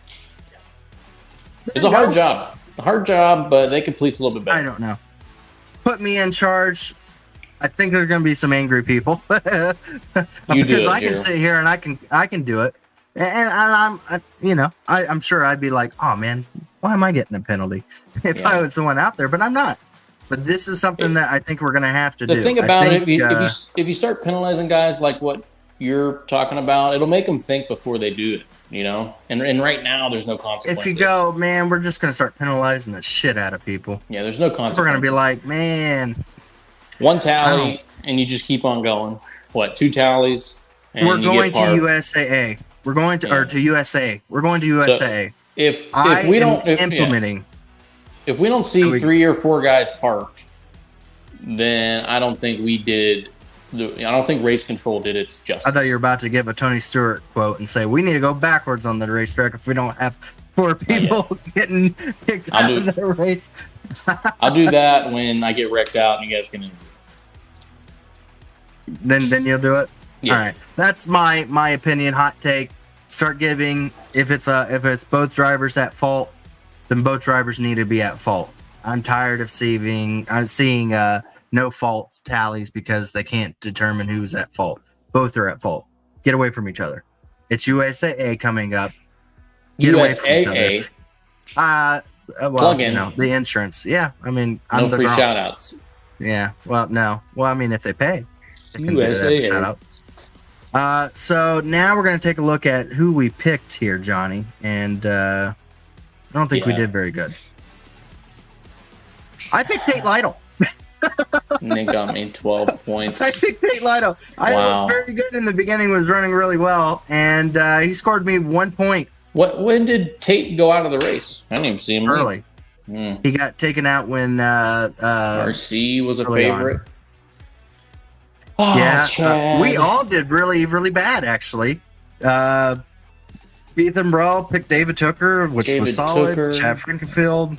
It's a hard job. A hard job, but they could police a little bit better. I don't know. Put me in charge. I think there's going to be some angry people. You do because it, I can Jared. sit here and I can do it. And I'm sure I'd be like, oh man, why am I getting a penalty if I was the one out there? But I'm not. But this is something that I think we're going to have to do. The thing about it, if you start penalizing guys like what you're talking about, it'll make them think before they do it. You know, and right now there's no consequences. If you go, man, we're just going to start penalizing the shit out of people. Yeah, there's no consequences. We're going to be like, man, 1 tally, and you just keep on going. What, 2 tallies? And we're you going get to par. USAA. We're going to or to USA. We're going to USAA. If I we am don't implementing. if we don't see 3 or 4 guys parked, then I don't think we did. I don't think race control did its justice. I thought you were about to give a Tony Stewart quote and say, we need to go backwards on the racetrack if we don't have 4 people getting kicked out of the race. I'll do that when I get wrecked out and you guys can interview. Then you'll do it? Yeah. All right. That's my opinion, hot take. Start giving, if it's both drivers at fault, then both drivers need to be at fault. I'm tired of seeing no fault tallies because they can't determine who's at fault. Both are at fault. Get away from each other. It's USAA coming up. Get away from each other. Well, Plug in. The insurance. Yeah, I mean, I'm No the free girl. shout outs. Yeah, well, no. Well, I mean, if they pay. They can get a USAA. shout out. So now we're going to take a look at who we picked here, Johnny. And I don't think we did very good. I picked Tate Lytle. And they got me 12 points. I picked Tate Lytle. I was very good in the beginning, was running really well, and he scored me 1 point. When did Tate go out of the race? I didn't even see him Early. He got taken out when RC was a favorite. Oh, yeah, we all did really, really bad, actually. Ethan Brawl picked David Tooker, which was solid. Chad Frankenfield,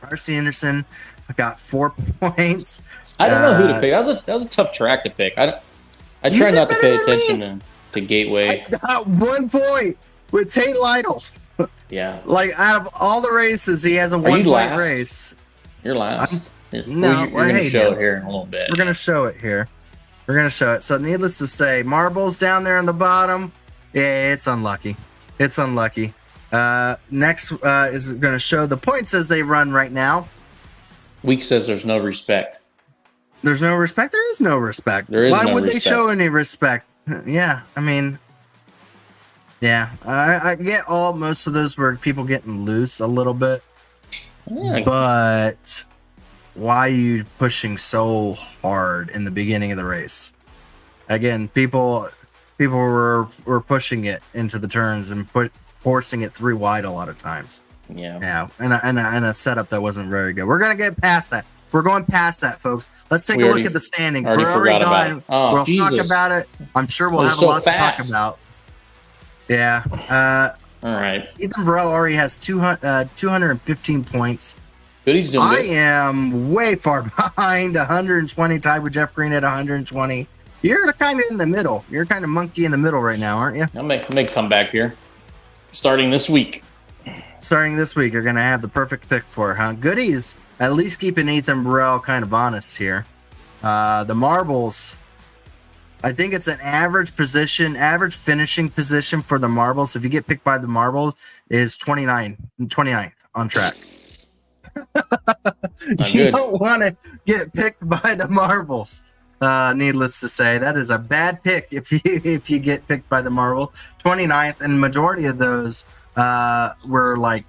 RC Anderson. I got 4 points. I don't know who to pick. That was a tough track to pick. I try not to pay attention to Gateway. I got 1 point with Tate Lytle. Yeah. Like, out of all the races, he has a 1 point race. You're last. No, you're going to show it here in a little bit. We're going to show it here. We're going to show it. So, needless to say, marbles down there on the bottom. Yeah, it's unlucky. It's unlucky. Next is going to show the points as they run right now. Week says there's no respect. There's no respect? There is no respect. There is Why no would respect. they show any respect? Yeah, I mean, yeah. I get most of those were people getting loose a little bit. Yeah. But why are you pushing so hard in the beginning of the race? Again, people were pushing it into the turns and forcing it 3 wide a lot of times. Yeah. And a setup that wasn't very good. We're gonna get past that. We're going past that, folks. Let's take a look at the standings. We're already done. We'll talk about it. I'm sure we'll have a lot to talk about. Yeah. All right. Ethan Burrell already has 215 points. Good, he's doing good. I am way far behind, 120, tied with Jeff Green at 120. You're kind of in the middle. You're kind of monkey in the middle right now, aren't you? I'll make a comeback here. Starting this week. Starting this week, you're going to have the perfect pick for it, huh? Goodies, at least keeping Ethan Burrell kind of honest here. The marbles, I think it's an average finishing position for the marbles. If you get picked by the marbles, is 29th on track. You don't want to get picked by the marbles. Needless to say, that is a bad pick if you get picked by the marble. 29th, and majority of those were like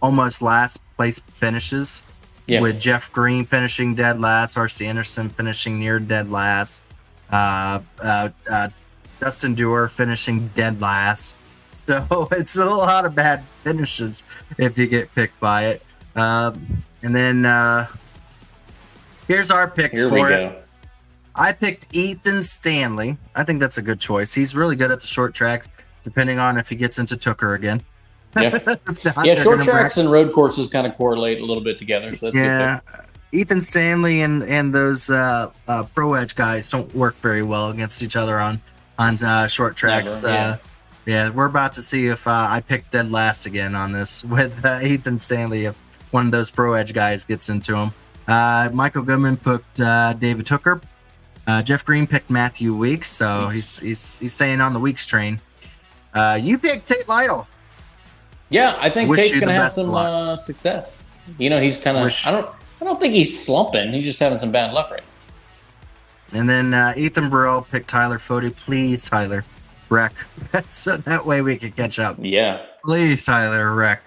almost last place finishes. Yeah. With Jeff Green finishing dead last, R.C. Anderson finishing near dead last, Justin Dewar finishing dead last. So it's a lot of bad finishes if you get picked by it. And then here's our picks Here for we it. go. I picked Ethan Stanley. I think that's a good choice. He's really good at the short track, depending on if he gets into Tucker again. Yeah, If not, yeah. they're Short gonna tracks and road courses kind of correlate a little bit together. So that's yeah, good. Ethan Stanley and those pro edge guys don't work very well against each other on short tracks. Never, Yeah, we're about to see if I pick dead last again on this with Ethan Stanley if one of those pro edge guys gets into him. Michael Goodman picked David Tucker. Jeff Green picked Matthew Weeks, so he's staying on the Weeks train. You picked Tate Lytle. Yeah, I think Wish Tate's you the gonna have best some luck. success. You know, he's kind of. I don't think he's slumping. He's just having some bad luck right now. And then Ethan Burrell picked Tyler Fody. Please, Tyler, wreck. So that way we can catch up. Yeah. Please, Tyler, wreck.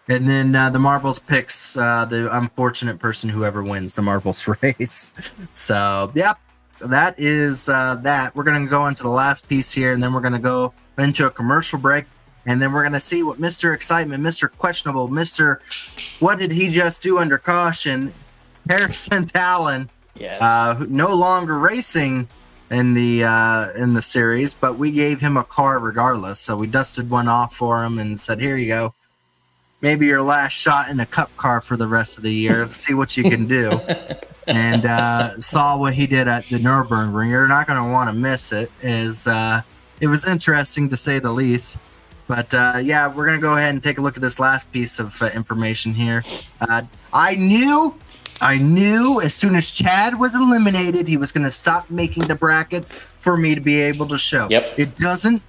And then the marbles picks the unfortunate person whoever wins the marbles race. So, yep, that is that. We're going to go into the last piece here, and then we're going to go into a commercial break. And then we're going to see what Mr. Excitement, Mr. Questionable, Mr. What did he just do under caution? Harrison Talon, Yes. no longer racing in the series, but we gave him a car regardless. So we dusted one off for him and said, "Here you go. Maybe your last shot in a cup car for the rest of the year. Let's see what you can do." And saw what he did at the Nürburgring. You're not going to want to miss it. It was interesting to say the least. But yeah, we're going to go ahead and take a look at this last piece of information here. I knew as soon as Chad was eliminated, he was going to stop making the brackets for me to be able to show. Yep. It doesn't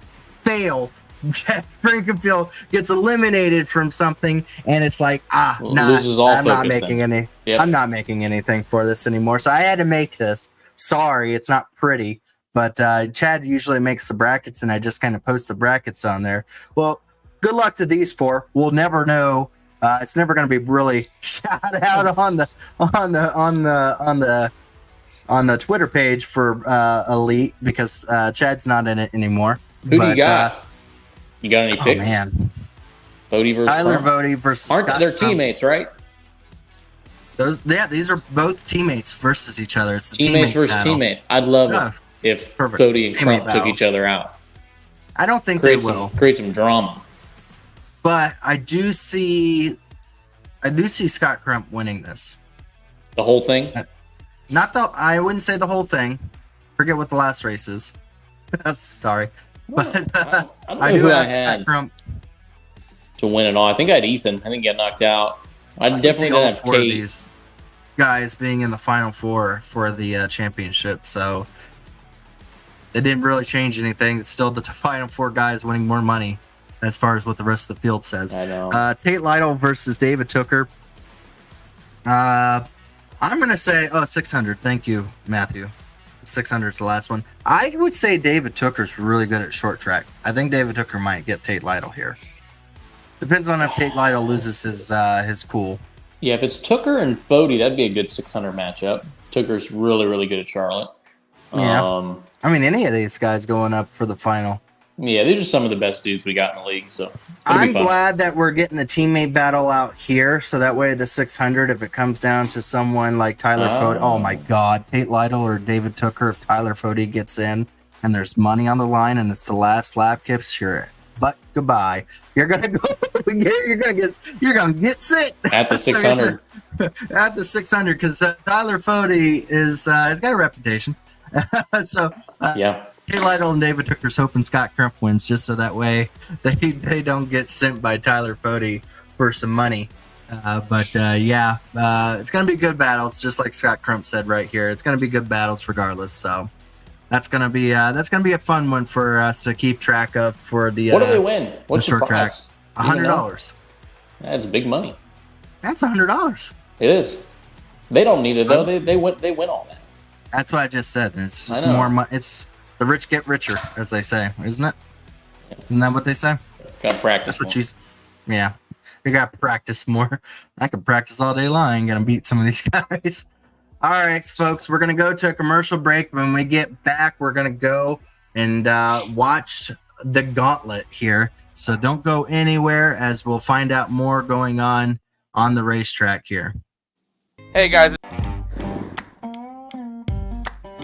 fail. Chad Frankenfield gets eliminated from something, and it's like, Loses all I'm not focus making then. any. Yep. I'm not making anything for this anymore. So I had to make this. Sorry, it's not pretty. But Chad usually makes the brackets, and I just kind of post the brackets on there. Well, good luck to these four. We'll never know. It's never going to be really shout out on the Twitter page for Elite because Chad's not in it anymore. Who do you got? You got any picks? Oh man, Fody versus Tyler Crump? Fody versus Aren't Scott they're Crump. teammates, right? These are both teammates versus each other. It's a Teammates teammate versus battle. teammates. I'd love Yeah, if perfect. Fody and Teammate Crump took battles. each other out. I don't think Create they will. some drama. But I do see Scott Crump winning this. The whole thing. I wouldn't say the whole thing. Forget what the last race is. Sorry. But I don't know I do who I have Scott had Crump. to win it all. I think I had Ethan. I think he got knocked out. I can definitely see didn't all have four of Tate. these guys being in the final four for the championship. So it didn't really change anything. It's still the final four guys winning more money as far as what the rest of the field says. I know. Tate Lytle versus David Tucker. I'm going to say 600. Thank you, Matthew. 600 is the last one. I would say David Tucker's really good at short track. I think David Tucker might get Tate Lytle here. Depends on if Tate Lytle loses his cool. Yeah, if it's Tucker and Fody, that'd be a good 600 matchup. Tucker's really, really good at Charlotte. Yeah. I mean, any of these guys going up for the final. Yeah, they're just some of the best dudes we got in the league. So it'll I'm be fun. glad that we're getting the teammate battle out here, so that way the 600, if it comes down to someone like Tyler Fody, oh my God, Tate Lytle or David Tucker, if Tyler Fody gets in and there's money on the line and it's the last lap kip, sure. But goodbye. You're gonna go. You're gonna get sick At the 600. At the 600 because Tyler Fody has got a reputation. So Yeah. Tate Lytle and David Tucker's hoping Scott Crump wins just so that way they don't get sent by Tyler Fody for some money. But it's going to be good battles, just like Scott Crump said right here. It's going to be good battles regardless. So that's going to be a fun one for us to keep track of for the. What do they win? What's the the short track? prize? Do you know? $100. That's big money. That's $100. It is. They don't need it though. They win all that. That's what I just said. It's just I know. more money. It's the rich get richer, as they say, isn't it? Isn't that what they say? Got to practice. That's what she's. Yeah, you got to practice more. I could practice all day long. Gonna beat some of these guys. All right, folks, we're gonna go to a commercial break. When we get back, we're gonna go and watch the gauntlet here. So don't go anywhere, as we'll find out more going on the racetrack here. Hey guys.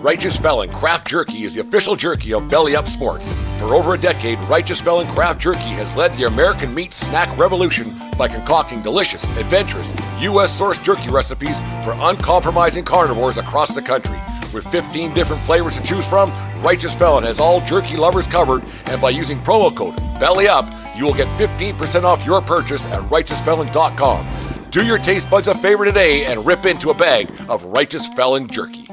Righteous Felon Craft Jerky is the official jerky of BellyUp Sports. For over a decade, Righteous Felon Craft Jerky has led the American meat snack revolution by concocting delicious, adventurous, U.S.-sourced jerky recipes for uncompromising carnivores across the country. With 15 different flavors to choose from, Righteous Felon has all jerky lovers covered, and by using promo code BellyUp, you will get 15% off your purchase at RighteousFelon.com. Do your taste buds a favor today and rip into a bag of Righteous Felon Jerky.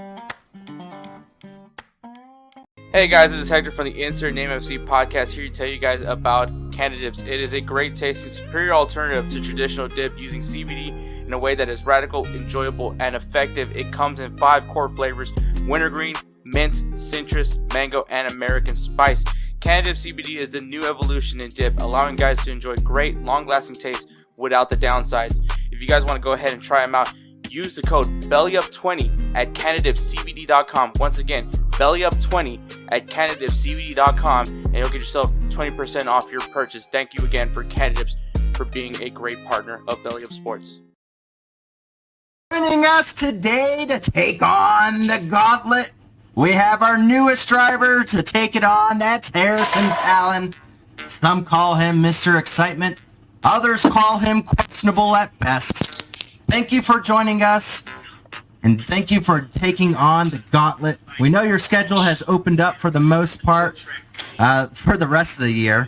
Hey guys, this is Hector from the Insert Name FC podcast here to tell you guys about Canada-Dips. It is a great tasting, superior alternative to traditional dip using CBD in a way that is radical, enjoyable, and effective. It comes in 5 core flavors: wintergreen, mint, citrus, mango, and American spice. Canada-Dip CBD is the new evolution in dip, allowing guys to enjoy great, long-lasting taste without the downsides. If you guys want to go ahead and try them out, use the code BellyUp20 at CanadipCBD.com. Once again, BellyUp20 at CanadipCBD.com, and you'll get yourself 20% off your purchase. Thank you again for Canadips for being a great partner of BellyUp Sports. Joining us today to take on the gauntlet, we have our newest driver to take it on. That's Harrison Talon. Some call him Mr. Excitement. Others call him questionable at best. Thank you for joining us, and thank you for taking on the gauntlet. We know your schedule has opened up for the most part for the rest of the year.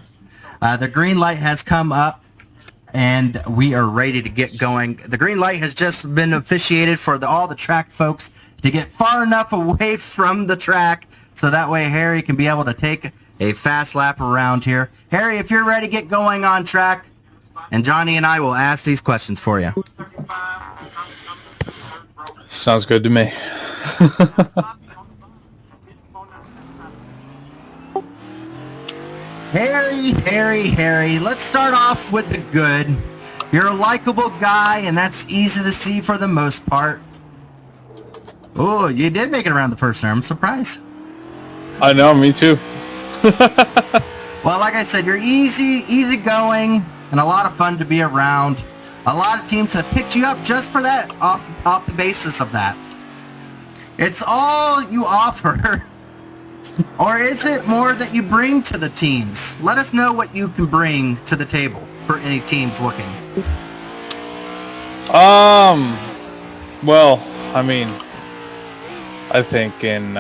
The green light has come up, and we are ready to get going. The green light has just been officiated for all the track folks to get far enough away from the track so that way Harry can be able to take a fast lap around here. Harry, if you're ready, get going on track, and Johnny and I will ask these questions for you. Sounds good to me. Harry, let's start off with the good. You're a likable guy, and that's easy to see for the most part. Oh, you did make it around the first term. I'm surprised. I know, me too. Well, like I said, you're easy going, and a lot of fun to be around. A lot of teams have picked you up just for that, off the basis of that. It's all you offer. Or is it more that you bring to the teams? Let us know what you can bring to the table for any teams looking. Well, I mean, I think in,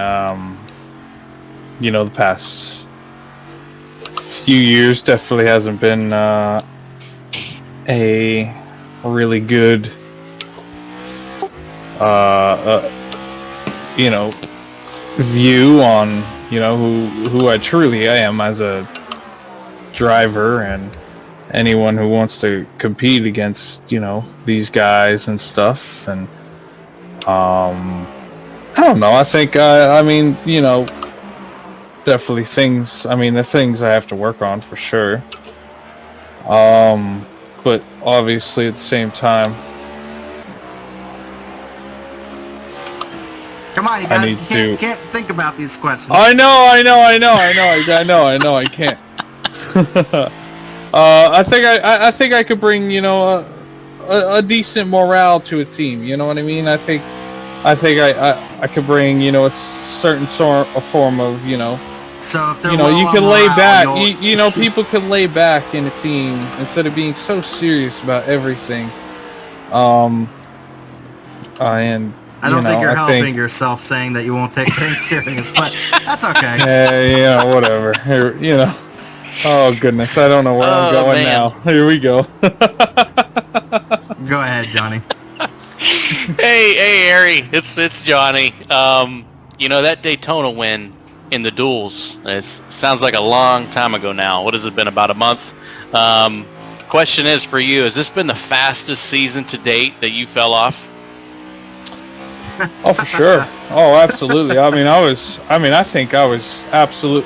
the past few years definitely hasn't been, a really good, view on, who I truly am as a driver, and anyone who wants to compete against, these guys and stuff. And, I don't know, I think, definitely the things I have to work on for sure. But obviously at the same time, come on, you guys can't think about these questions. I know, I can't. I think I could bring, a decent morale to a team, you know what I mean? I think I could bring, a certain a form of, So if they're you can lay back. People can lay back in a team instead of being so serious about everything. I don't think you're helping yourself saying that you won't take things serious, but that's okay. Yeah, whatever. Here, Oh goodness, I don't know where I'm going now. Here we go. Go ahead, Johnny. Hey, Harry, it's Johnny. That Daytona win in the duels, it sounds like a long time ago now. What has it been, about a month? Question is for you, has this been the fastest season to date that you fell off? Oh, for sure. Oh, absolutely. I think I was absolute.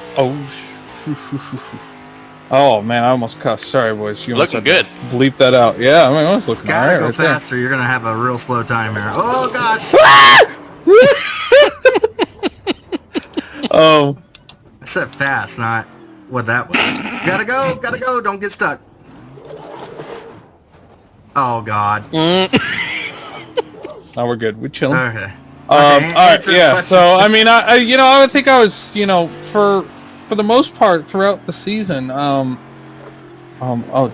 Oh man, I almost cussed. Sorry, boys. You almost Looking had to good. Bleep that out. Yeah, I was looking Gotta alright go right there. faster. You're gonna have a real slow time here. Oh gosh! Oh, I said fast, not what that was. Gotta go. Don't get stuck. Oh god. now we're good. We're chilling. Okay. All Okay, right. answer his Yeah. question. So I would think I was, for the most part throughout the season. Oh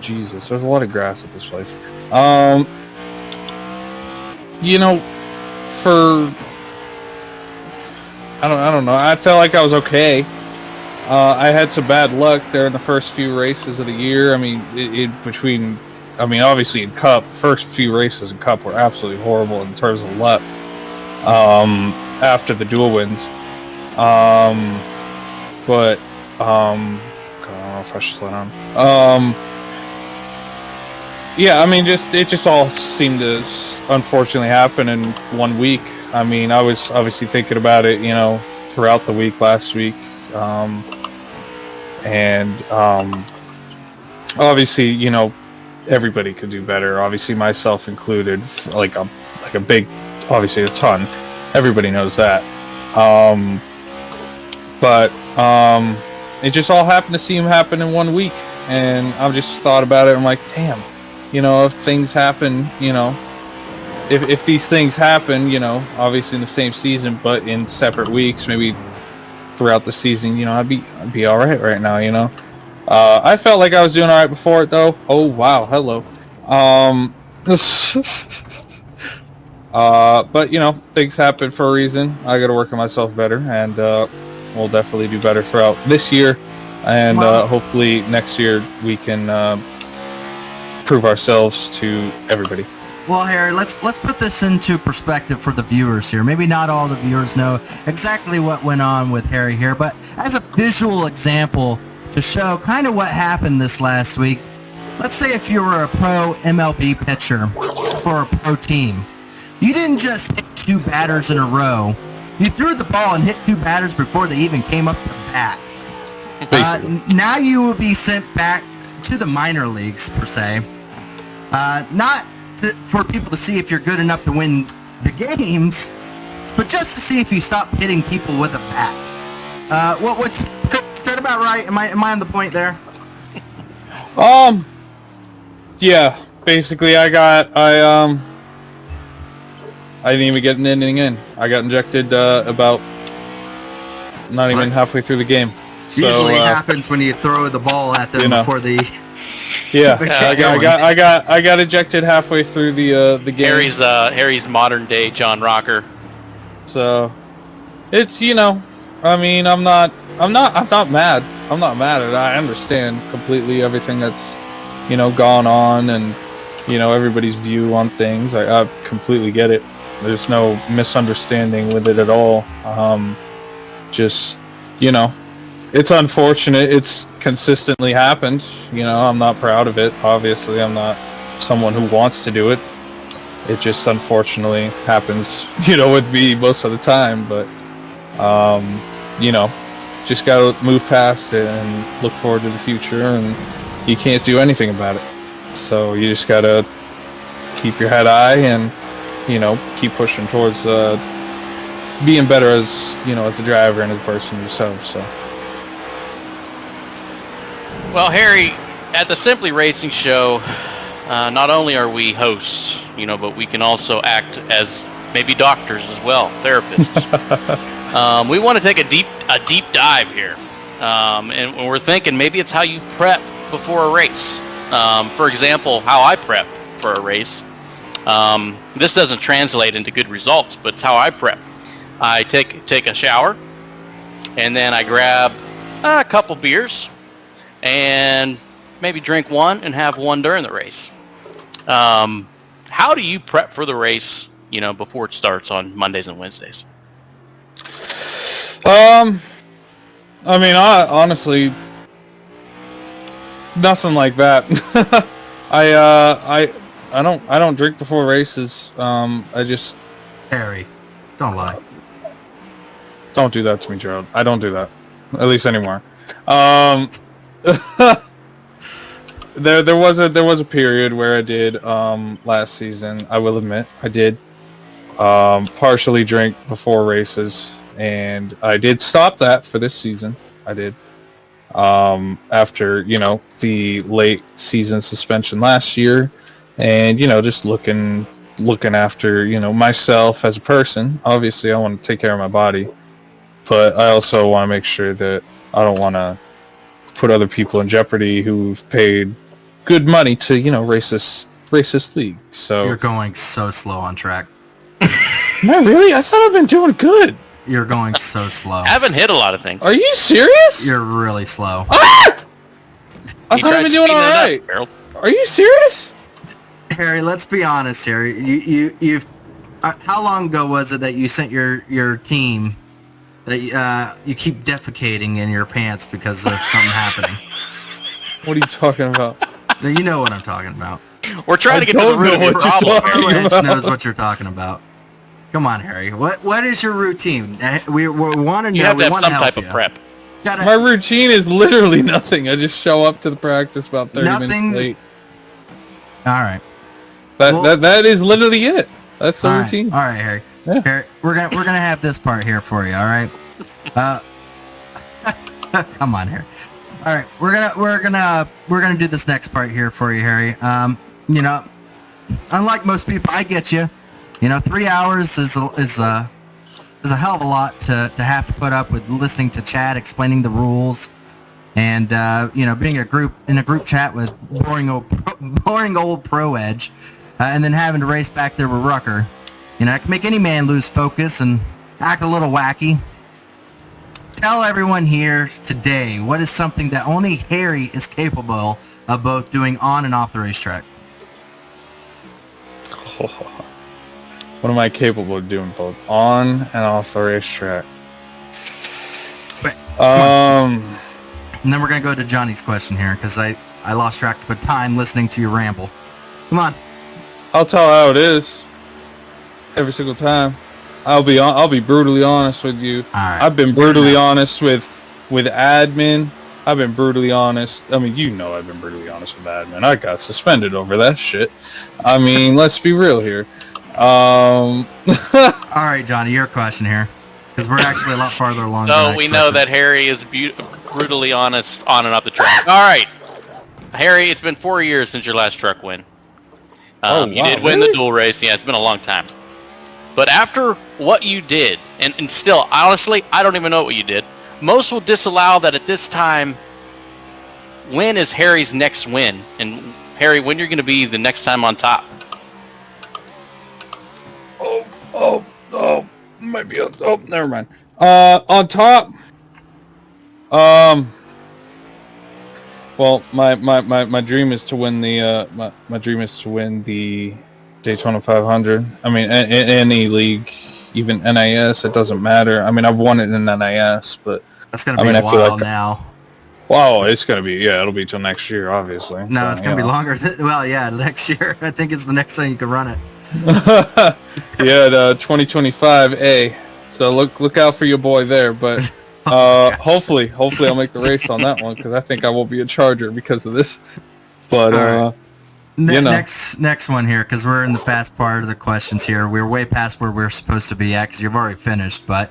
Jesus, there's a lot of grass at this place. For I don't know. I felt like I was okay. I had some bad luck there in the first few races of the year. I mean, obviously in Cup, the first few races in Cup were absolutely horrible in terms of luck. After the dual wins, but I don't know if I should slow down. Yeah, I mean, it just all seemed to unfortunately happen in 1 week. I mean, I was obviously thinking about it, throughout the week last week, and obviously, everybody could do better. Obviously, myself included, like a big, obviously a ton. Everybody knows that. But it just all happened to see him happen in 1 week, and I've just thought about it. I'm like, damn, if things happen, if these things happen, obviously in the same season, but in separate weeks, maybe throughout the season, I'd be all right now, I felt like I was doing all right before it, though. Oh wow, hello. But things happen for a reason. I got to work on myself better, and we'll definitely do better throughout this year, and hopefully next year we can prove ourselves to everybody. Well, Harry, let's put this into perspective for the viewers here. Maybe not all the viewers know exactly what went on with Harry here, but as a visual example to show kind of what happened this last week, let's say if you were a pro MLB pitcher for a pro team, you didn't just hit 2 batters in a row. You threw the ball and hit 2 batters before they even came up to bat. Now you will be sent back to the minor leagues, per se. Not for people to see if you're good enough to win the games, but just to see if you stop hitting people with a bat. Is that about right? Am I on the point there? Yeah, basically I didn't even get an inning in. I got injected about not even halfway through the game. Usually happens when you throw the ball at them before the. Yeah, I got ejected halfway through the game. Harry's modern day John Rocker. So, it's I mean I'm not mad. I'm not mad at it. I understand completely everything that's gone on, and everybody's view on things. I completely get it. There's no misunderstanding with it at all. Just it's unfortunate. It's consistently happened. I'm not proud of it. Obviously, I'm not someone who wants to do it. It just unfortunately happens, with me most of the time. But, just gotta move past it and look forward to the future. And you can't do anything about it. So you just gotta keep your head high and, keep pushing towards being better as a driver and as a person yourself. So. Well, Harry, at the Simply Racing Show, not only are we hosts, but we can also act as maybe doctors as well, therapists. We want to take a deep dive here, and we're thinking maybe it's how you prep before a race. For example, how I prep for a race. This doesn't translate into good results, but it's how I prep. I take a shower, and then I grab a couple beers, and maybe drink one and have one during the race. How do you prep for the race, before it starts on Mondays and Wednesdays? I mean, honestly, nothing like that. I don't drink before races. I just Harry. Don't lie. Don't do that to me, Gerald. I don't do that. At least anymore. There was a period where I did last season. I will admit I did partially drink before races, and I did stop that for this season. I did after the late season suspension last year, and just looking after myself as a person. Obviously, I want to take care of my body, but I also want to make sure that I don't want to put other people in jeopardy who've paid good money to race this league. So You're going so slow on track. no, really, I thought I've been doing good. You're going so slow. I haven't hit a lot of things. Are you serious? You're really slow. I You thought I've tried been doing speeding all it up, right. Harold. Are you serious? Harry, let's be honest here. You've how long ago was it that you sent your team that you keep defecating in your pants because of something happening? What are you talking about? Now, you know what I'm talking about. We're trying to get to the don't root know of your what you're problem. talking Harold. Lynch about. knows what you're talking about. Come on, Harry. What is your routine? We want to know. You have we to have want some to help type you. of prep. Gotta, My routine is literally nothing. I just show up to the practice about 30 Nothing- minutes late. all right. That is literally it. That's the All right. routine. All right, Harry. Yeah. Harry, we're gonna have this part here for you. All right. Come on, Harry. All right, we're gonna do this next part here for you, Harry. Unlike most people, I get you. 3 hours is a hell of a lot to have to put up with listening to Chad explaining the rules, and being in a group chat with boring old Pro Edge, and then having to race back there with Rucker. It can make any man lose focus and act a little wacky. Tell everyone here today what is something that only Harry is capable of both doing on and off the racetrack. What am I capable of doing both on and off the racetrack? But, Um, and then we're going to go to Johnny's question here because I lost track of time listening to you ramble. Come on. I'll tell how it is. Every single time. I'll be brutally honest with you. All right. I've been brutally honest with admin. I've been brutally honest. I mean, I've been brutally honest with admin. I got suspended over that shit. I mean, let's be real here. All right, Johnny, your question here because we're actually a lot farther along. than So I we know expected. that Harry is brutally honest on and off the track. All right, Harry, it's been 4 years since your last truck win. Oh, You wow, did win really? the dual race. Yeah, it's been a long time. But after what you did, and still, honestly, I don't even know what you did. Most will disallow that at this time. When is Harry's next win? And Harry, when you're going to be the next time on top? Might be. Oh, never mind. On top. Well, my dream is to win the my dream is to win the Daytona 500. I mean, any league, even NIS, it doesn't matter. I mean, I've won it in NIS, but That's going to be I a feel while like- now. wow, it's gonna be it'll be till next year, obviously. No, So, it's going to be you know. longer. Well, yeah, next year. I think it's the next time you can run it. Yeah, the 2025A. So look out for your boy there, but Gosh. hopefully I'll make the race on that one because I think I will be a Charger because of this. But All right. you know. Next one here, because we're in the fast part of the questions here. We're way past where we're supposed to be at, because you've already finished. But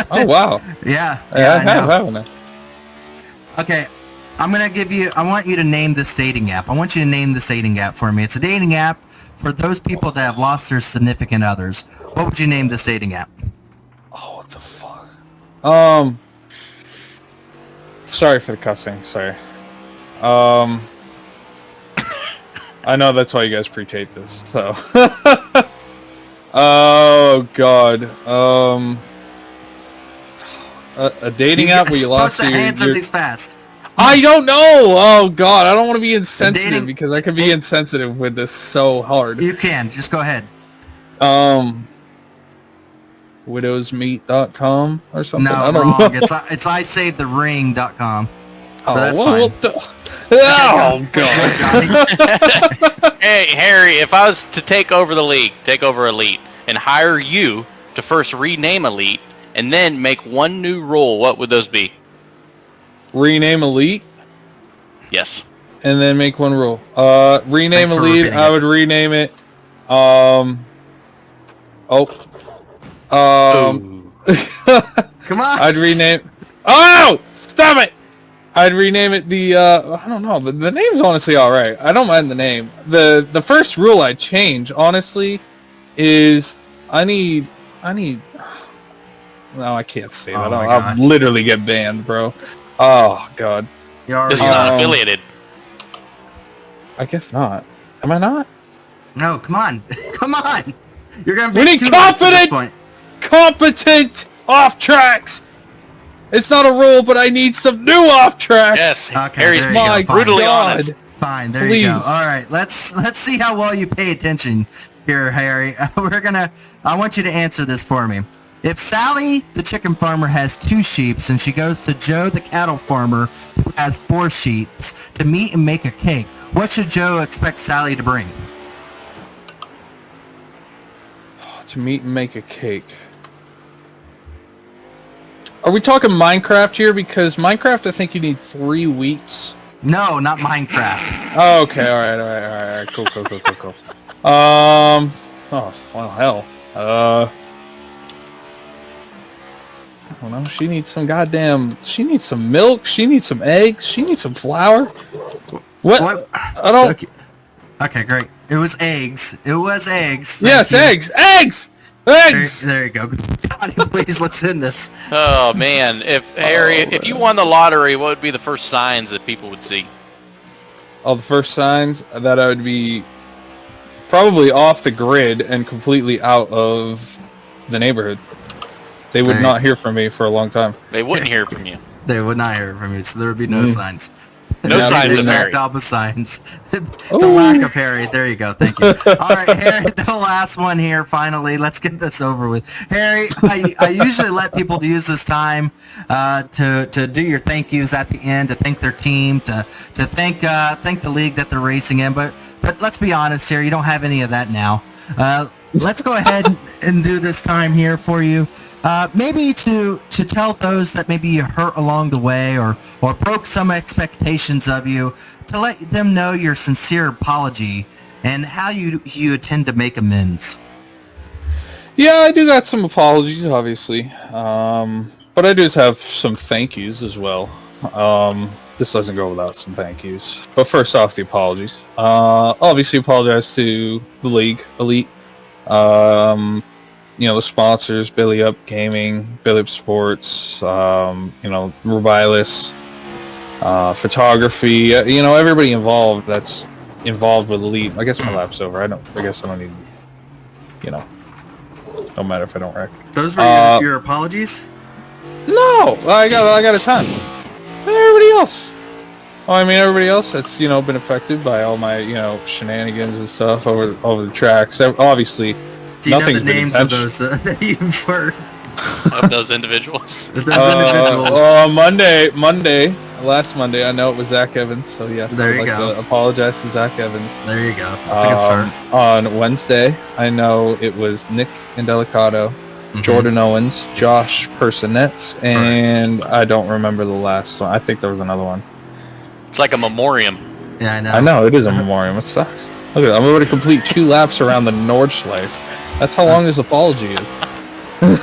Oh wow, yeah, I I have, know. haven't I? Okay, I want you to name this dating app. I want you to name this dating app for me. It's a dating app for those people that have lost their significant others. What would you name this dating app? Oh, what the fuck? Sorry for the cussing. Sorry. I know that's why you guys pre-tape this. So. Oh God. A dating app where you lost supposed to answer your these fast. I don't know. Oh God, I don't want to be insensitive Dating- because I can be insensitive with this so hard. You can just go ahead. Widowsmeat.com or something. No, I don't wrong. know. It's ISaveTheRing.com. Oh, But that's well, fine. oh God. Johnny. Hey, Harry, if I was to take over the league, take over Elite, and hire you to first rename Elite and then make one new rule, what would those be? Rename Elite? Yes. And then make one rule. Rename Thanks for Elite, repeating I it. would rename it, Come on. I'd rename... Oh! Stop it! I'd rename it the, I don't know, the name's honestly alright. I don't mind the name. The first rule I'd change, honestly, is I need... No, I can't say that. my I'll God. literally get banned, bro. Oh, God. You're already This is not Um, affiliated. I guess not. Am I not? No, come on. Come on. You're going to We be need too late at this confident- point. Competent off-tracks! It's not a rule, but I need some new off-tracks! Yes. Okay, Harry's there you go, My fine. brutally God. honest. Fine, there Please. you go. All right, let's see how well you pay attention here, Harry. I want you to answer this for me. If Sally, the chicken farmer, has 2 sheep and she goes to Joe, the cattle farmer, who has 4 sheep, to meet and make a cake, what should Joe expect Sally to bring? To meet and make a cake. Are we talking Minecraft here? Because Minecraft, I think you need 3 weeks. No, not Minecraft. Oh, okay, alright. Cool. Oh, well, hell. I don't know, she needs some milk, she needs some eggs, she needs some flour. What? I don't... Okay, great. It was eggs. Yes, Thank you. eggs! There you go. Johnny, please, let's end this. Oh man, if you won the lottery, what would be the first signs that people would see? Oh, the first signs that I would be probably off the grid and completely out of the neighborhood. They would Alright. not hear from me for a long time. They wouldn't hear from you. They would not hear from you, so there would be no signs. No Yeah, signs The of exact Harry. opposite signs. The Ooh. lack of Harry. There you go. Thank you. All right, Harry, the last one here, finally. Let's get this over with. Harry, I usually let people use this time to do your thank yous at the end, to thank their team, to thank the league that they're racing in. But let's be honest here, you don't have any of that now. Let's go ahead and do this time here for you. Maybe to tell those that maybe you hurt along the way or broke some expectations of you, to let them know your sincere apology and how you intend to make amends. Yeah, I do got some apologies, obviously. But I do have some thank yous as well. This doesn't go without some thank yous. But first off, the apologies. Obviously apologize to the league, Elite. The sponsors, BellyUp Gaming, BellyUp Sports, Rubilis, photography, everybody involved that's involved with Elite. I guess my lap's over. I guess I don't need, no matter if I don't wreck. Those were your apologies? No, I got a ton. Everybody else. Everybody else that's, been affected by all my, shenanigans and stuff over the tracks. Obviously, Do you know the nothing's been names of intentional. those that you've heard? Of those individuals. Those individuals. Last Monday, I know it was Zach Evans, so yes, There I'd you like go. to apologize to Zach Evans. There you go. That's a good start. On Wednesday, I know it was Nick Indelicato, Mhm. Jordan Owens, Josh Personetz, and I don't remember the last one. I think there was another one. It's like a memoriam. Yeah, I know. I know, it is a memoriam. It sucks. Look at that. I'm able to complete 2 laps around the Nordschleife. That's how long this apology is. All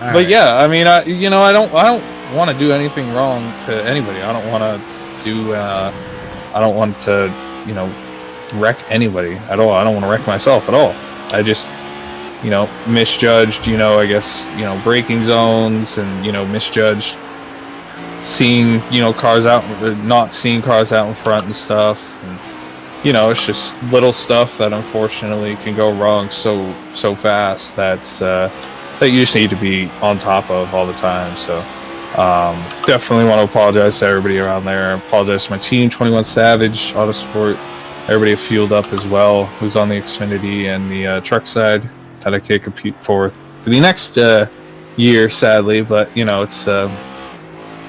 But right. yeah, I don't want to do anything wrong to anybody. I don't want to wreck anybody at all. I don't want to wreck myself at all. I just, misjudged, I guess, braking zones and, misjudged seeing, cars out, not seeing cars out in front and stuff. And, it's just little stuff that unfortunately can go wrong so fast that you just need to be on top of all the time. So definitely want to apologize to everybody around there. Apologize to my team, 21 Savage, Autosport, everybody Fueled Up as well, who's on the Xfinity and the truck side that I can't compete for the next year, sadly. But it's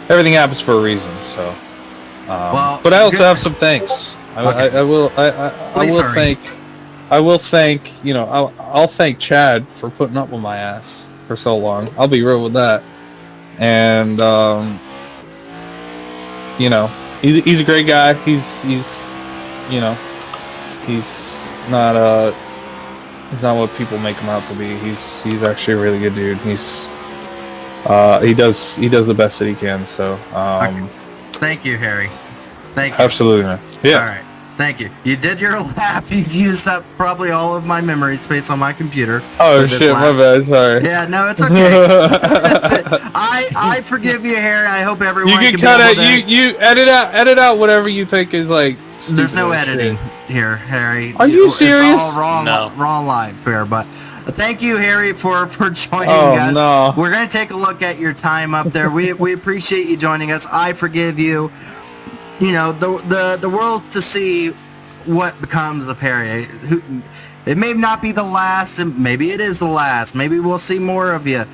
everything happens for a reason. So, Well, but I also good. have some thanks. Okay. I will Please, sorry. I will thank, I'll thank Chad for putting up with my ass for so long. I'll be real with that. And he's a great guy. He's not he's not what people make him out to be. He's actually a really good dude. He does the best that he can. So Okay. Thank you, Harry. Thank you. Absolutely, man. Yeah. All right. Thank you. You did your lap. You've used up probably all of my memory space on my computer. Oh shit, my bad. Sorry. Yeah, no, it's okay. I forgive you, Harry. I hope everyone You can cut it. You edit out whatever you think is like. There's no editing here, Harry. Are you serious? It's all wrong, No. wrong live here. But thank you, Harry, for joining us. No. We're gonna take a look at your time up there. We appreciate you joining us. I forgive you. The world's to see what becomes of Harry. It may not be the last, and maybe it is the last. Maybe we'll see more of you.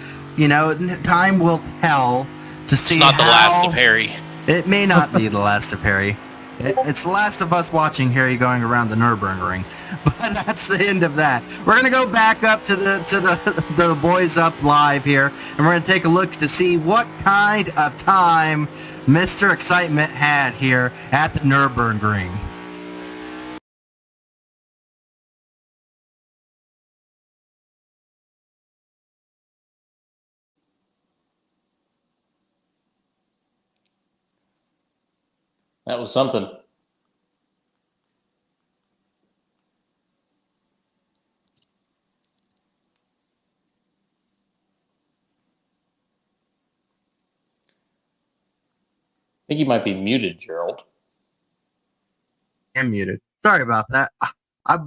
Time will tell to see. It's not the last of Harry. It may not be the last of Harry. It's the last of us watching Harry going around the Nürburgring, but that's the end of that. We're gonna go back up to the boys up live here, and we're gonna take a look to see what kind of time Mr. Excitement had here at the Nürburgring. That was something. I think you might be muted, Gerald. I'm muted. Sorry about that.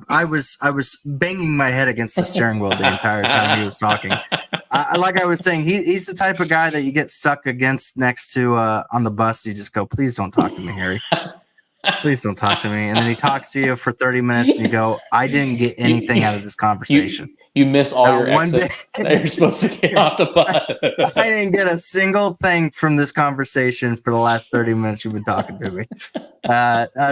I was banging my head against the steering wheel the entire time he was talking. Like I was saying, he's the type of guy that you get stuck against next to on the bus. You just go, please don't talk to me, Harry. Please don't talk to me. And then he talks to you for 30 minutes, and you go, I didn't get anything out of this conversation. You miss all your one exits that you're supposed to get off the bus. I didn't get a single thing from this conversation for the last 30 minutes you've been talking to me.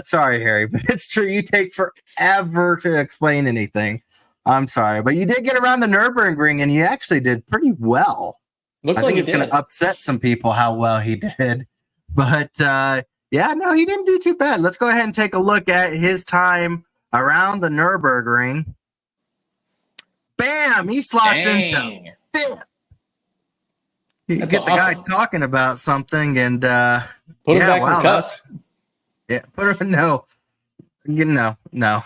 Sorry, Harry, but it's true. You take forever to explain anything. I'm sorry, but you did get around the Nürburgring, and you actually did pretty well. Looks I think like it's going to upset some people how well he did. But yeah, no, he didn't do too bad. Let's go ahead and take a look at his time around the Nürburgring. Bam! He slots into. Bam. You That's get the guy awesome. talking about something, and Put him yeah, back wow, in cuts. yeah, put him no, no.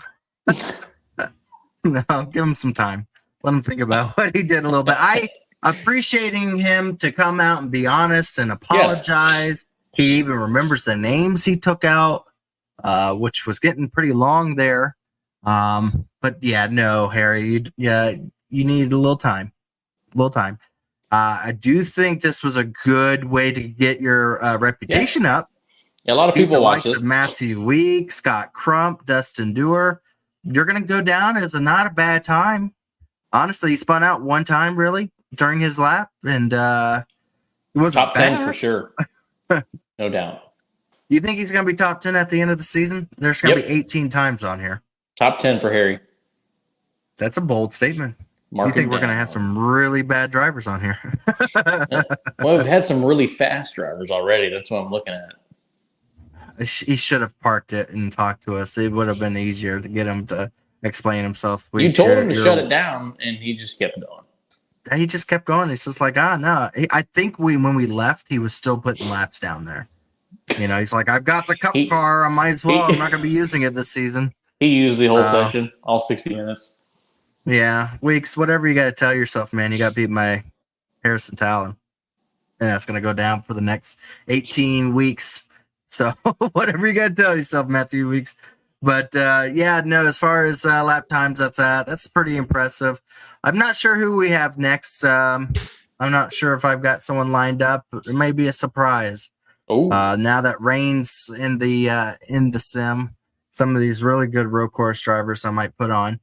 Give him some time. Let him think about what he did a little bit. I appreciating him to come out and be honest and apologize. He even remembers the names he took out, which was getting pretty long there. But yeah, no, Harry, you need a little time. I do think this was a good way to get your reputation up. Yeah, a lot of Beat people the watch likes this. of Matthew Weeks, Scott Crump, Dustin Dewar. You're going to go down as not a bad time. Honestly, he spun out one time really during his lap, and it wasn't Top 10 for fast. sure. No doubt. You think he's going to be top 10 at the end of the season? There's going to Yep. be 18 times on here. Top 10 for Harry. That's a bold statement. Mark You think it we're going to down. have some really bad drivers on here? Well, we've had some really fast drivers already. That's what I'm looking at. He should have parked it and talked to us. It would have been easier to get him to explain himself. You told him to shut it down, and he just kept going. He just kept going. He's just like, no. I think when we left, he was still putting laps down there. He's like, I've got the cup car. I might as well. I'm not going to be using it this season. He used the whole session, all 60 minutes. Yeah. Weeks, whatever you got to tell yourself, man. You got to beat my Harrison Talon. And that's going to go down for the next 18 weeks. So whatever you got to tell yourself, Matthew Weeks. But yeah, no, as far as lap times, that's pretty impressive. I'm not sure who we have next. I'm not sure if I've got someone lined up. It may be a surprise. Now that Rain's in the sim, some of these really good road course drivers I might put on.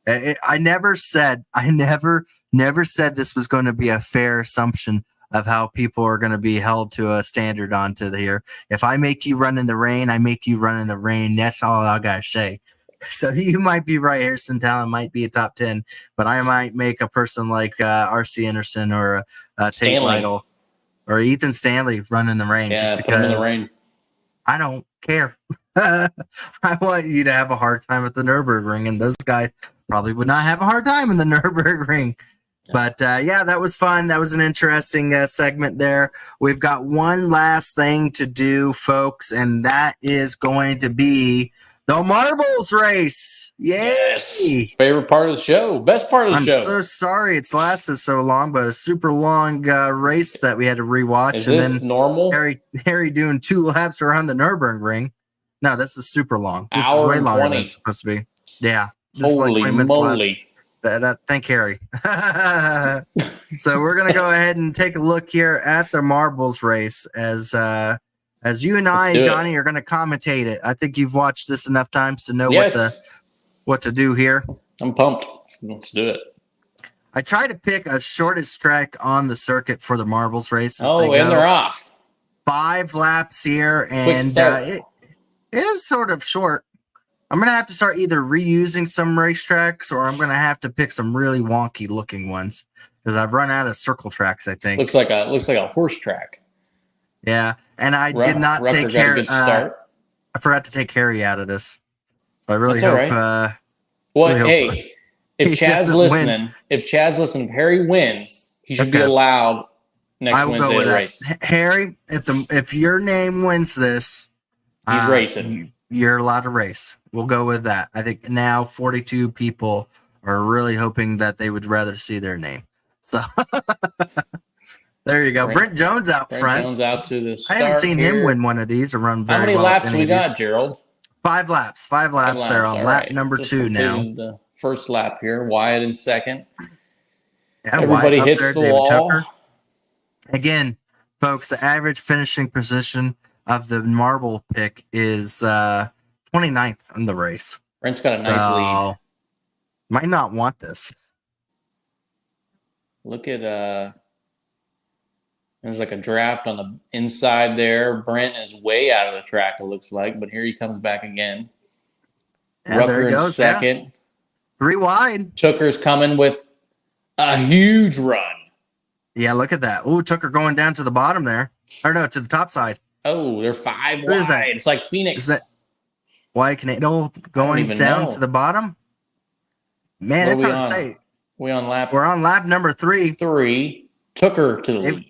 I never said this was going to be a fair assumption of how people are going to be held to a standard onto here. If I make you run in the rain, I make you run in the rain. That's all I got to say. So you might be right. Harrison Talon might be a top 10, but I might make a person like R.C. Anderson or Tate Stanley. Lytle or Ethan Stanley run in the rain Yeah, just put him in the because rain. I don't care. I want you to have a hard time at the Nürburgring, and those guys probably would not have a hard time in the Nürburgring. But yeah, that was fun. That was an interesting segment there. We've got one last thing to do, folks, and that is going to be the marbles race. Yay! Yes. Favorite part of the show. Best part of the show. I'm so sorry it's lasted so long, but a super long race that we had to rewatch. Is and this then normal? Harry doing 2 laps around the Nürburgring. No, this is super long. This is Hour way and longer 20. than it's supposed to be. Yeah. This is Holy 20 minutes less. moly. Thank Harry. So we're gonna go ahead and take a look here at the marbles race as you and I and Johnny are gonna commentate it. I think you've watched this enough times to know what to do here. I'm pumped. Let's do it. I try to pick a shortest track on the circuit for the marbles race. And they're off. 5 laps here, and it is sort of short. I'm going to have to start either reusing some racetracks or I'm going to have to pick some really wonky looking ones because I've run out of circle tracks, I think. Looks like a horse track. Yeah, and I did not take Harry. I forgot to take Harry out of this. So I really hope. Right. Hey, if Chad's listening, if Harry wins, he should be allowed next Wednesday to race. Harry, if your name wins this, he's racing. You're allowed to race. We'll go with that. I think now 42 people are really hoping that they would rather see their name. So there you go. Brent Jones out front. Jones out to the start. I haven't seen him win one of these or run very well. How many laps we got, Gerald? 5 laps. 5 laps there on lap number 2 now. The first lap here. Wyatt in second. Yeah, everybody hits the wall. Tucker. Again, folks, the average finishing position of the marble pick is 29th in the race. Brent's got a nice lead. Might not want this. Look at there's like a draft on the inside there. Brent is way out of the track, it looks like, but here he comes back again. Yeah, Rucker in second. Yeah. 3 wide. Tucker's coming with a huge run. Yeah, look at that. Ooh, Tucker going down to the bottom there. Or no, to the top side. Oh, they're 5 Who wide. is that? It's like Phoenix. Is that Wyatt Canado going down to the bottom? Man, it's hard to say. We're on lap number 3. 3. Tucker to the lead.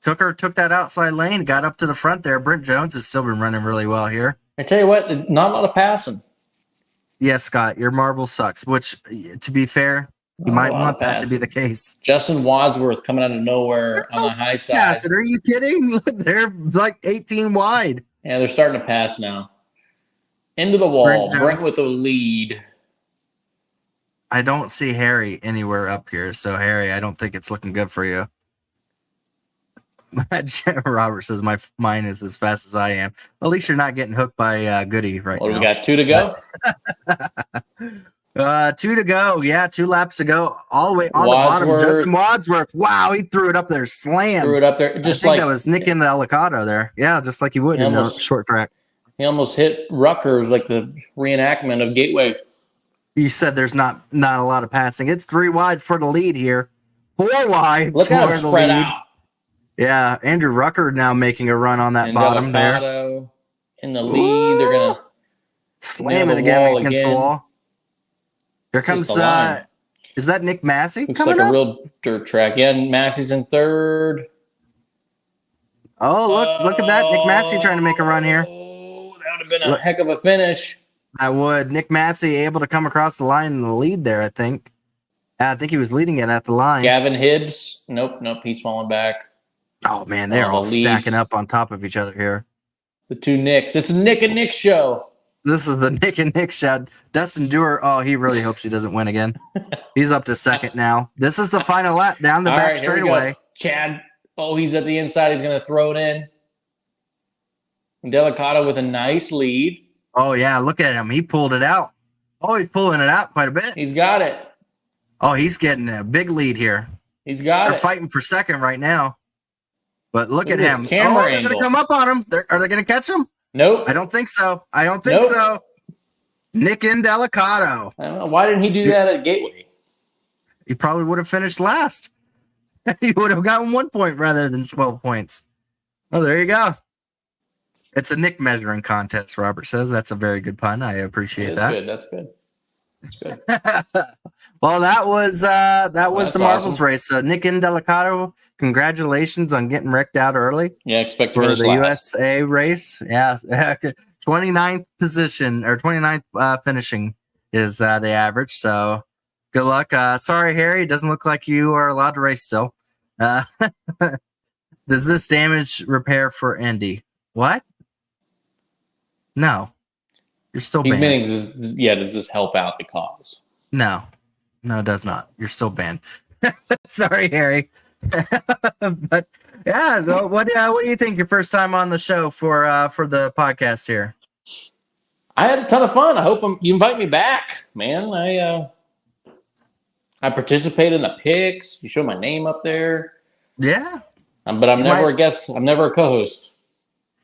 Tucker took that outside lane, got up to the front there. Brent Jones has still been running really well here. I tell you what, not a lot of passing. Yeah, Scott, your marble sucks, which, to be fair, you might want that to be the case. Justin Wadsworth coming out of nowhere on the high side. Are you kidding? They're like 18 wide. Yeah, they're starting to pass now. Into the wall. Brent with the lead. I don't see Harry anywhere up here. So, Harry, I don't think it's looking good for you. Robert says mine is as fast as I am. At least you're not getting hooked by Goody right now. We got 2 to go? 2 to go. Yeah, 2 laps to go. All the way on the bottom. Justin Wadsworth. Wow, he threw it up there. Slam. Threw it up there. Just like that was nicking the Elicado there. Yeah, just like you would in a short track. He almost hit Rutgers like the reenactment of Gateway. You said there's not a lot of passing. It's 3 wide for the lead here. 4 wide Look for how the spread lead. out. Yeah, Andrew Rucker now making a run on that and bottom Delicado there. In the lead. Ooh. They're going to slam it again against the wall. Here comes, is that Nick Massey? Looks like a real dirt track. Yeah, Massey's in third. Oh, look at that. Nick Massey trying to make a run here. Oh, that would have been a heck of a finish. I would. Nick Massey able to come across the line in the lead there, I think. I think he was leading it at the line. Gavin Hibbs. Nope, he's falling back. Oh, man, they're all stacking up on top of each other here. The 2 Nicks. This is Nick and Nick show. This is the Nick and Nick show. Dustin Dewar, he really hopes he doesn't win again. He's up to second now. This is the final lap down the back straightaway. Chad, he's at the inside. He's going to throw it in. Delicado with a nice lead. Oh, yeah, look at him. He pulled it out. Oh, he's pulling it out quite a bit. He's got it. Oh, he's getting a big lead here. He's got They're fighting for second right now. But look at him. They're going to come up on him. Are they going to catch him? Nope. I don't think so. So. Nick Indelicato. I don't know. Why didn't he do that at Gateway? He probably would have finished last. He would have gotten 1 point rather than 12 points. Oh, there you go. It's a Nick measuring contest, Robert says. That's a very good pun. I appreciate that. Good. That's good. That's good. Well, that was the marbles awesome. race. So Nick Indelicato, congratulations on getting wrecked out early. Yeah, expect to for finish the last. USA race. Yeah, 29th position or 29th finishing is the average. So good luck. Sorry, Harry. It doesn't look like you are allowed to race still. Does this damage repair for Indy? What? No. You're still He's banned. meaning, does this help out the cause? No, it does not. You're still banned. Sorry, Harry. But yeah, so what do you think? Your first time on the show for the podcast here? I had a ton of fun. I hope you invite me back, man. I participated in the picks. You showed my name up there. Yeah, but I'm never a guest. I'm never a co-host.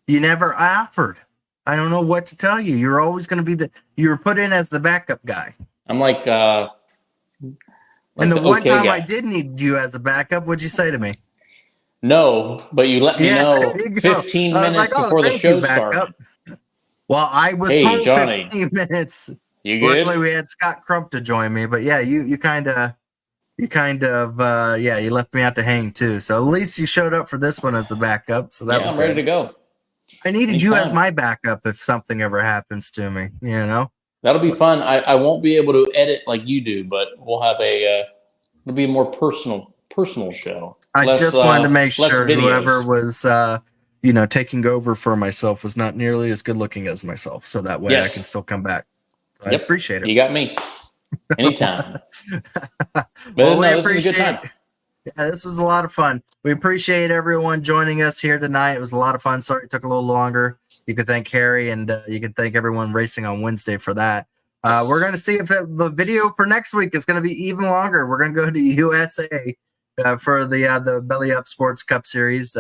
You never offered. I don't know what to tell you. You're always going to be you were put in as the backup guy. I'm like and the one time guy. I did need you as a backup, what'd you say to me? No, but you let me know 15 minutes before the show started. Well, I was told Johnny, 15 minutes. You good? Luckily, we had Scott Crump to join me, but yeah, you kind of you left me out to hang too. So at least you showed up for this one as the backup. So that was I'm ready to go. I needed you as my backup if something ever happens to me. You know, that'll be fun. I won't be able to edit like you do, but we'll have it'll be a more personal show. I just wanted to make sure whoever was taking over for myself was not nearly as good looking as myself, so that way I can still come back. So I appreciate it. You got me anytime. Well, we appreciate it. Yeah, this was a lot of fun. We appreciate everyone joining us here tonight. It was a lot of fun. Sorry it took a little longer. You can thank Harry and you can thank everyone racing on Wednesday for that. We're going to see if the video for next week is going to be even longer. We're going to go to USA for the Belly Up Sports Cup Series.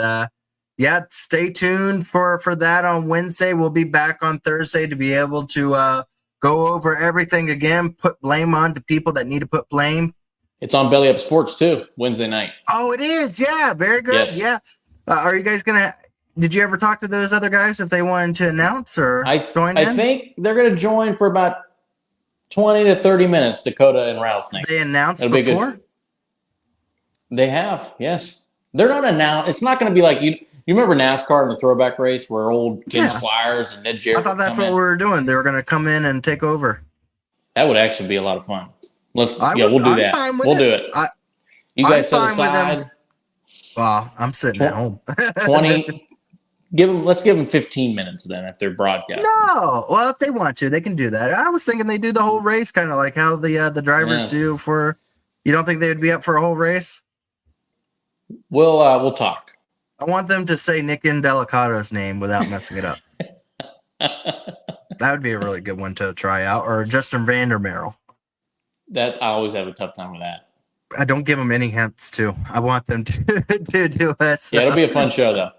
Stay tuned for that on Wednesday. We'll be back on Thursday to be able to go over everything again, put blame on to people that need to put blame. It's on Belly Up Sports too, Wednesday night. Oh, it is. Yeah, very good. Yes. Yeah. Are you guys going to – did you ever talk to those other guys if they wanted to announce or join in? I think they're going to join for about 20 to 30 minutes, Dakota and Rattlesnake. They announced before? They have, yes. They're not announced. It's not going to be like you remember NASCAR in the throwback race where old Ken Squires and Ned Jarrett I thought that's what we were doing. They were going to come in and take over. That would actually be a lot of fun. We'll do that. We'll do it. You guys set aside. Well, I'm sitting at home. 20. Let's give them 15 minutes then if they're broadcasting. No, well, if they want to, they can do that. I was thinking they do the whole race, kind of like how the drivers do for. You don't think they would be up for a whole race? We'll talk. I want them to say Nick Indelicato's name without messing it up. That would be a really good one to try out, or Justin Vandermeer. That I always have a tough time with that. I don't give them any hints too. I want them to do it. So. Yeah, it'll be a fun show though.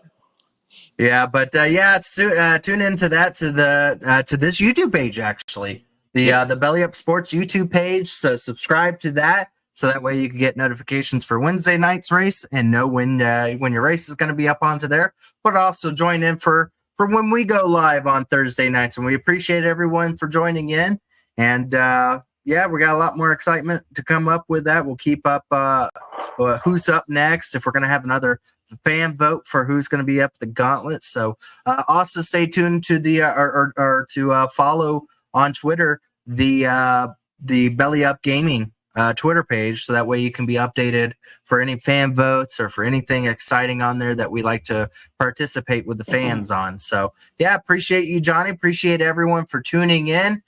Yeah, but tune into that to this YouTube page actually. The Belly Up Sports YouTube page. So subscribe to that, so that way you can get notifications for Wednesday night's race and know when your race is going to be up onto there. But also join in for when we go live on Thursday nights. And we appreciate everyone for joining in. And we got a lot more excitement to come up with that. We'll keep up who's up next, if we're going to have another fan vote for who's going to be up the gauntlet. So also stay tuned to to follow on Twitter the Belly Up Gaming Twitter page, so that way you can be updated for any fan votes or for anything exciting on there that we like to participate with the fans on. So appreciate you, Johnny. Appreciate everyone for tuning in.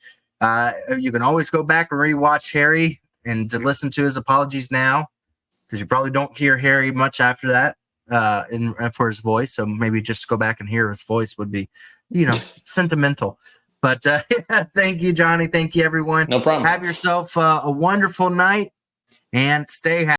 You can always go back and rewatch Harry and to listen to his apologies now, because you probably don't hear Harry much after that for his voice. So maybe just go back and hear his voice would be, sentimental. But thank you, Johnny. Thank you, everyone. No problem. Have yourself a wonderful night and stay happy.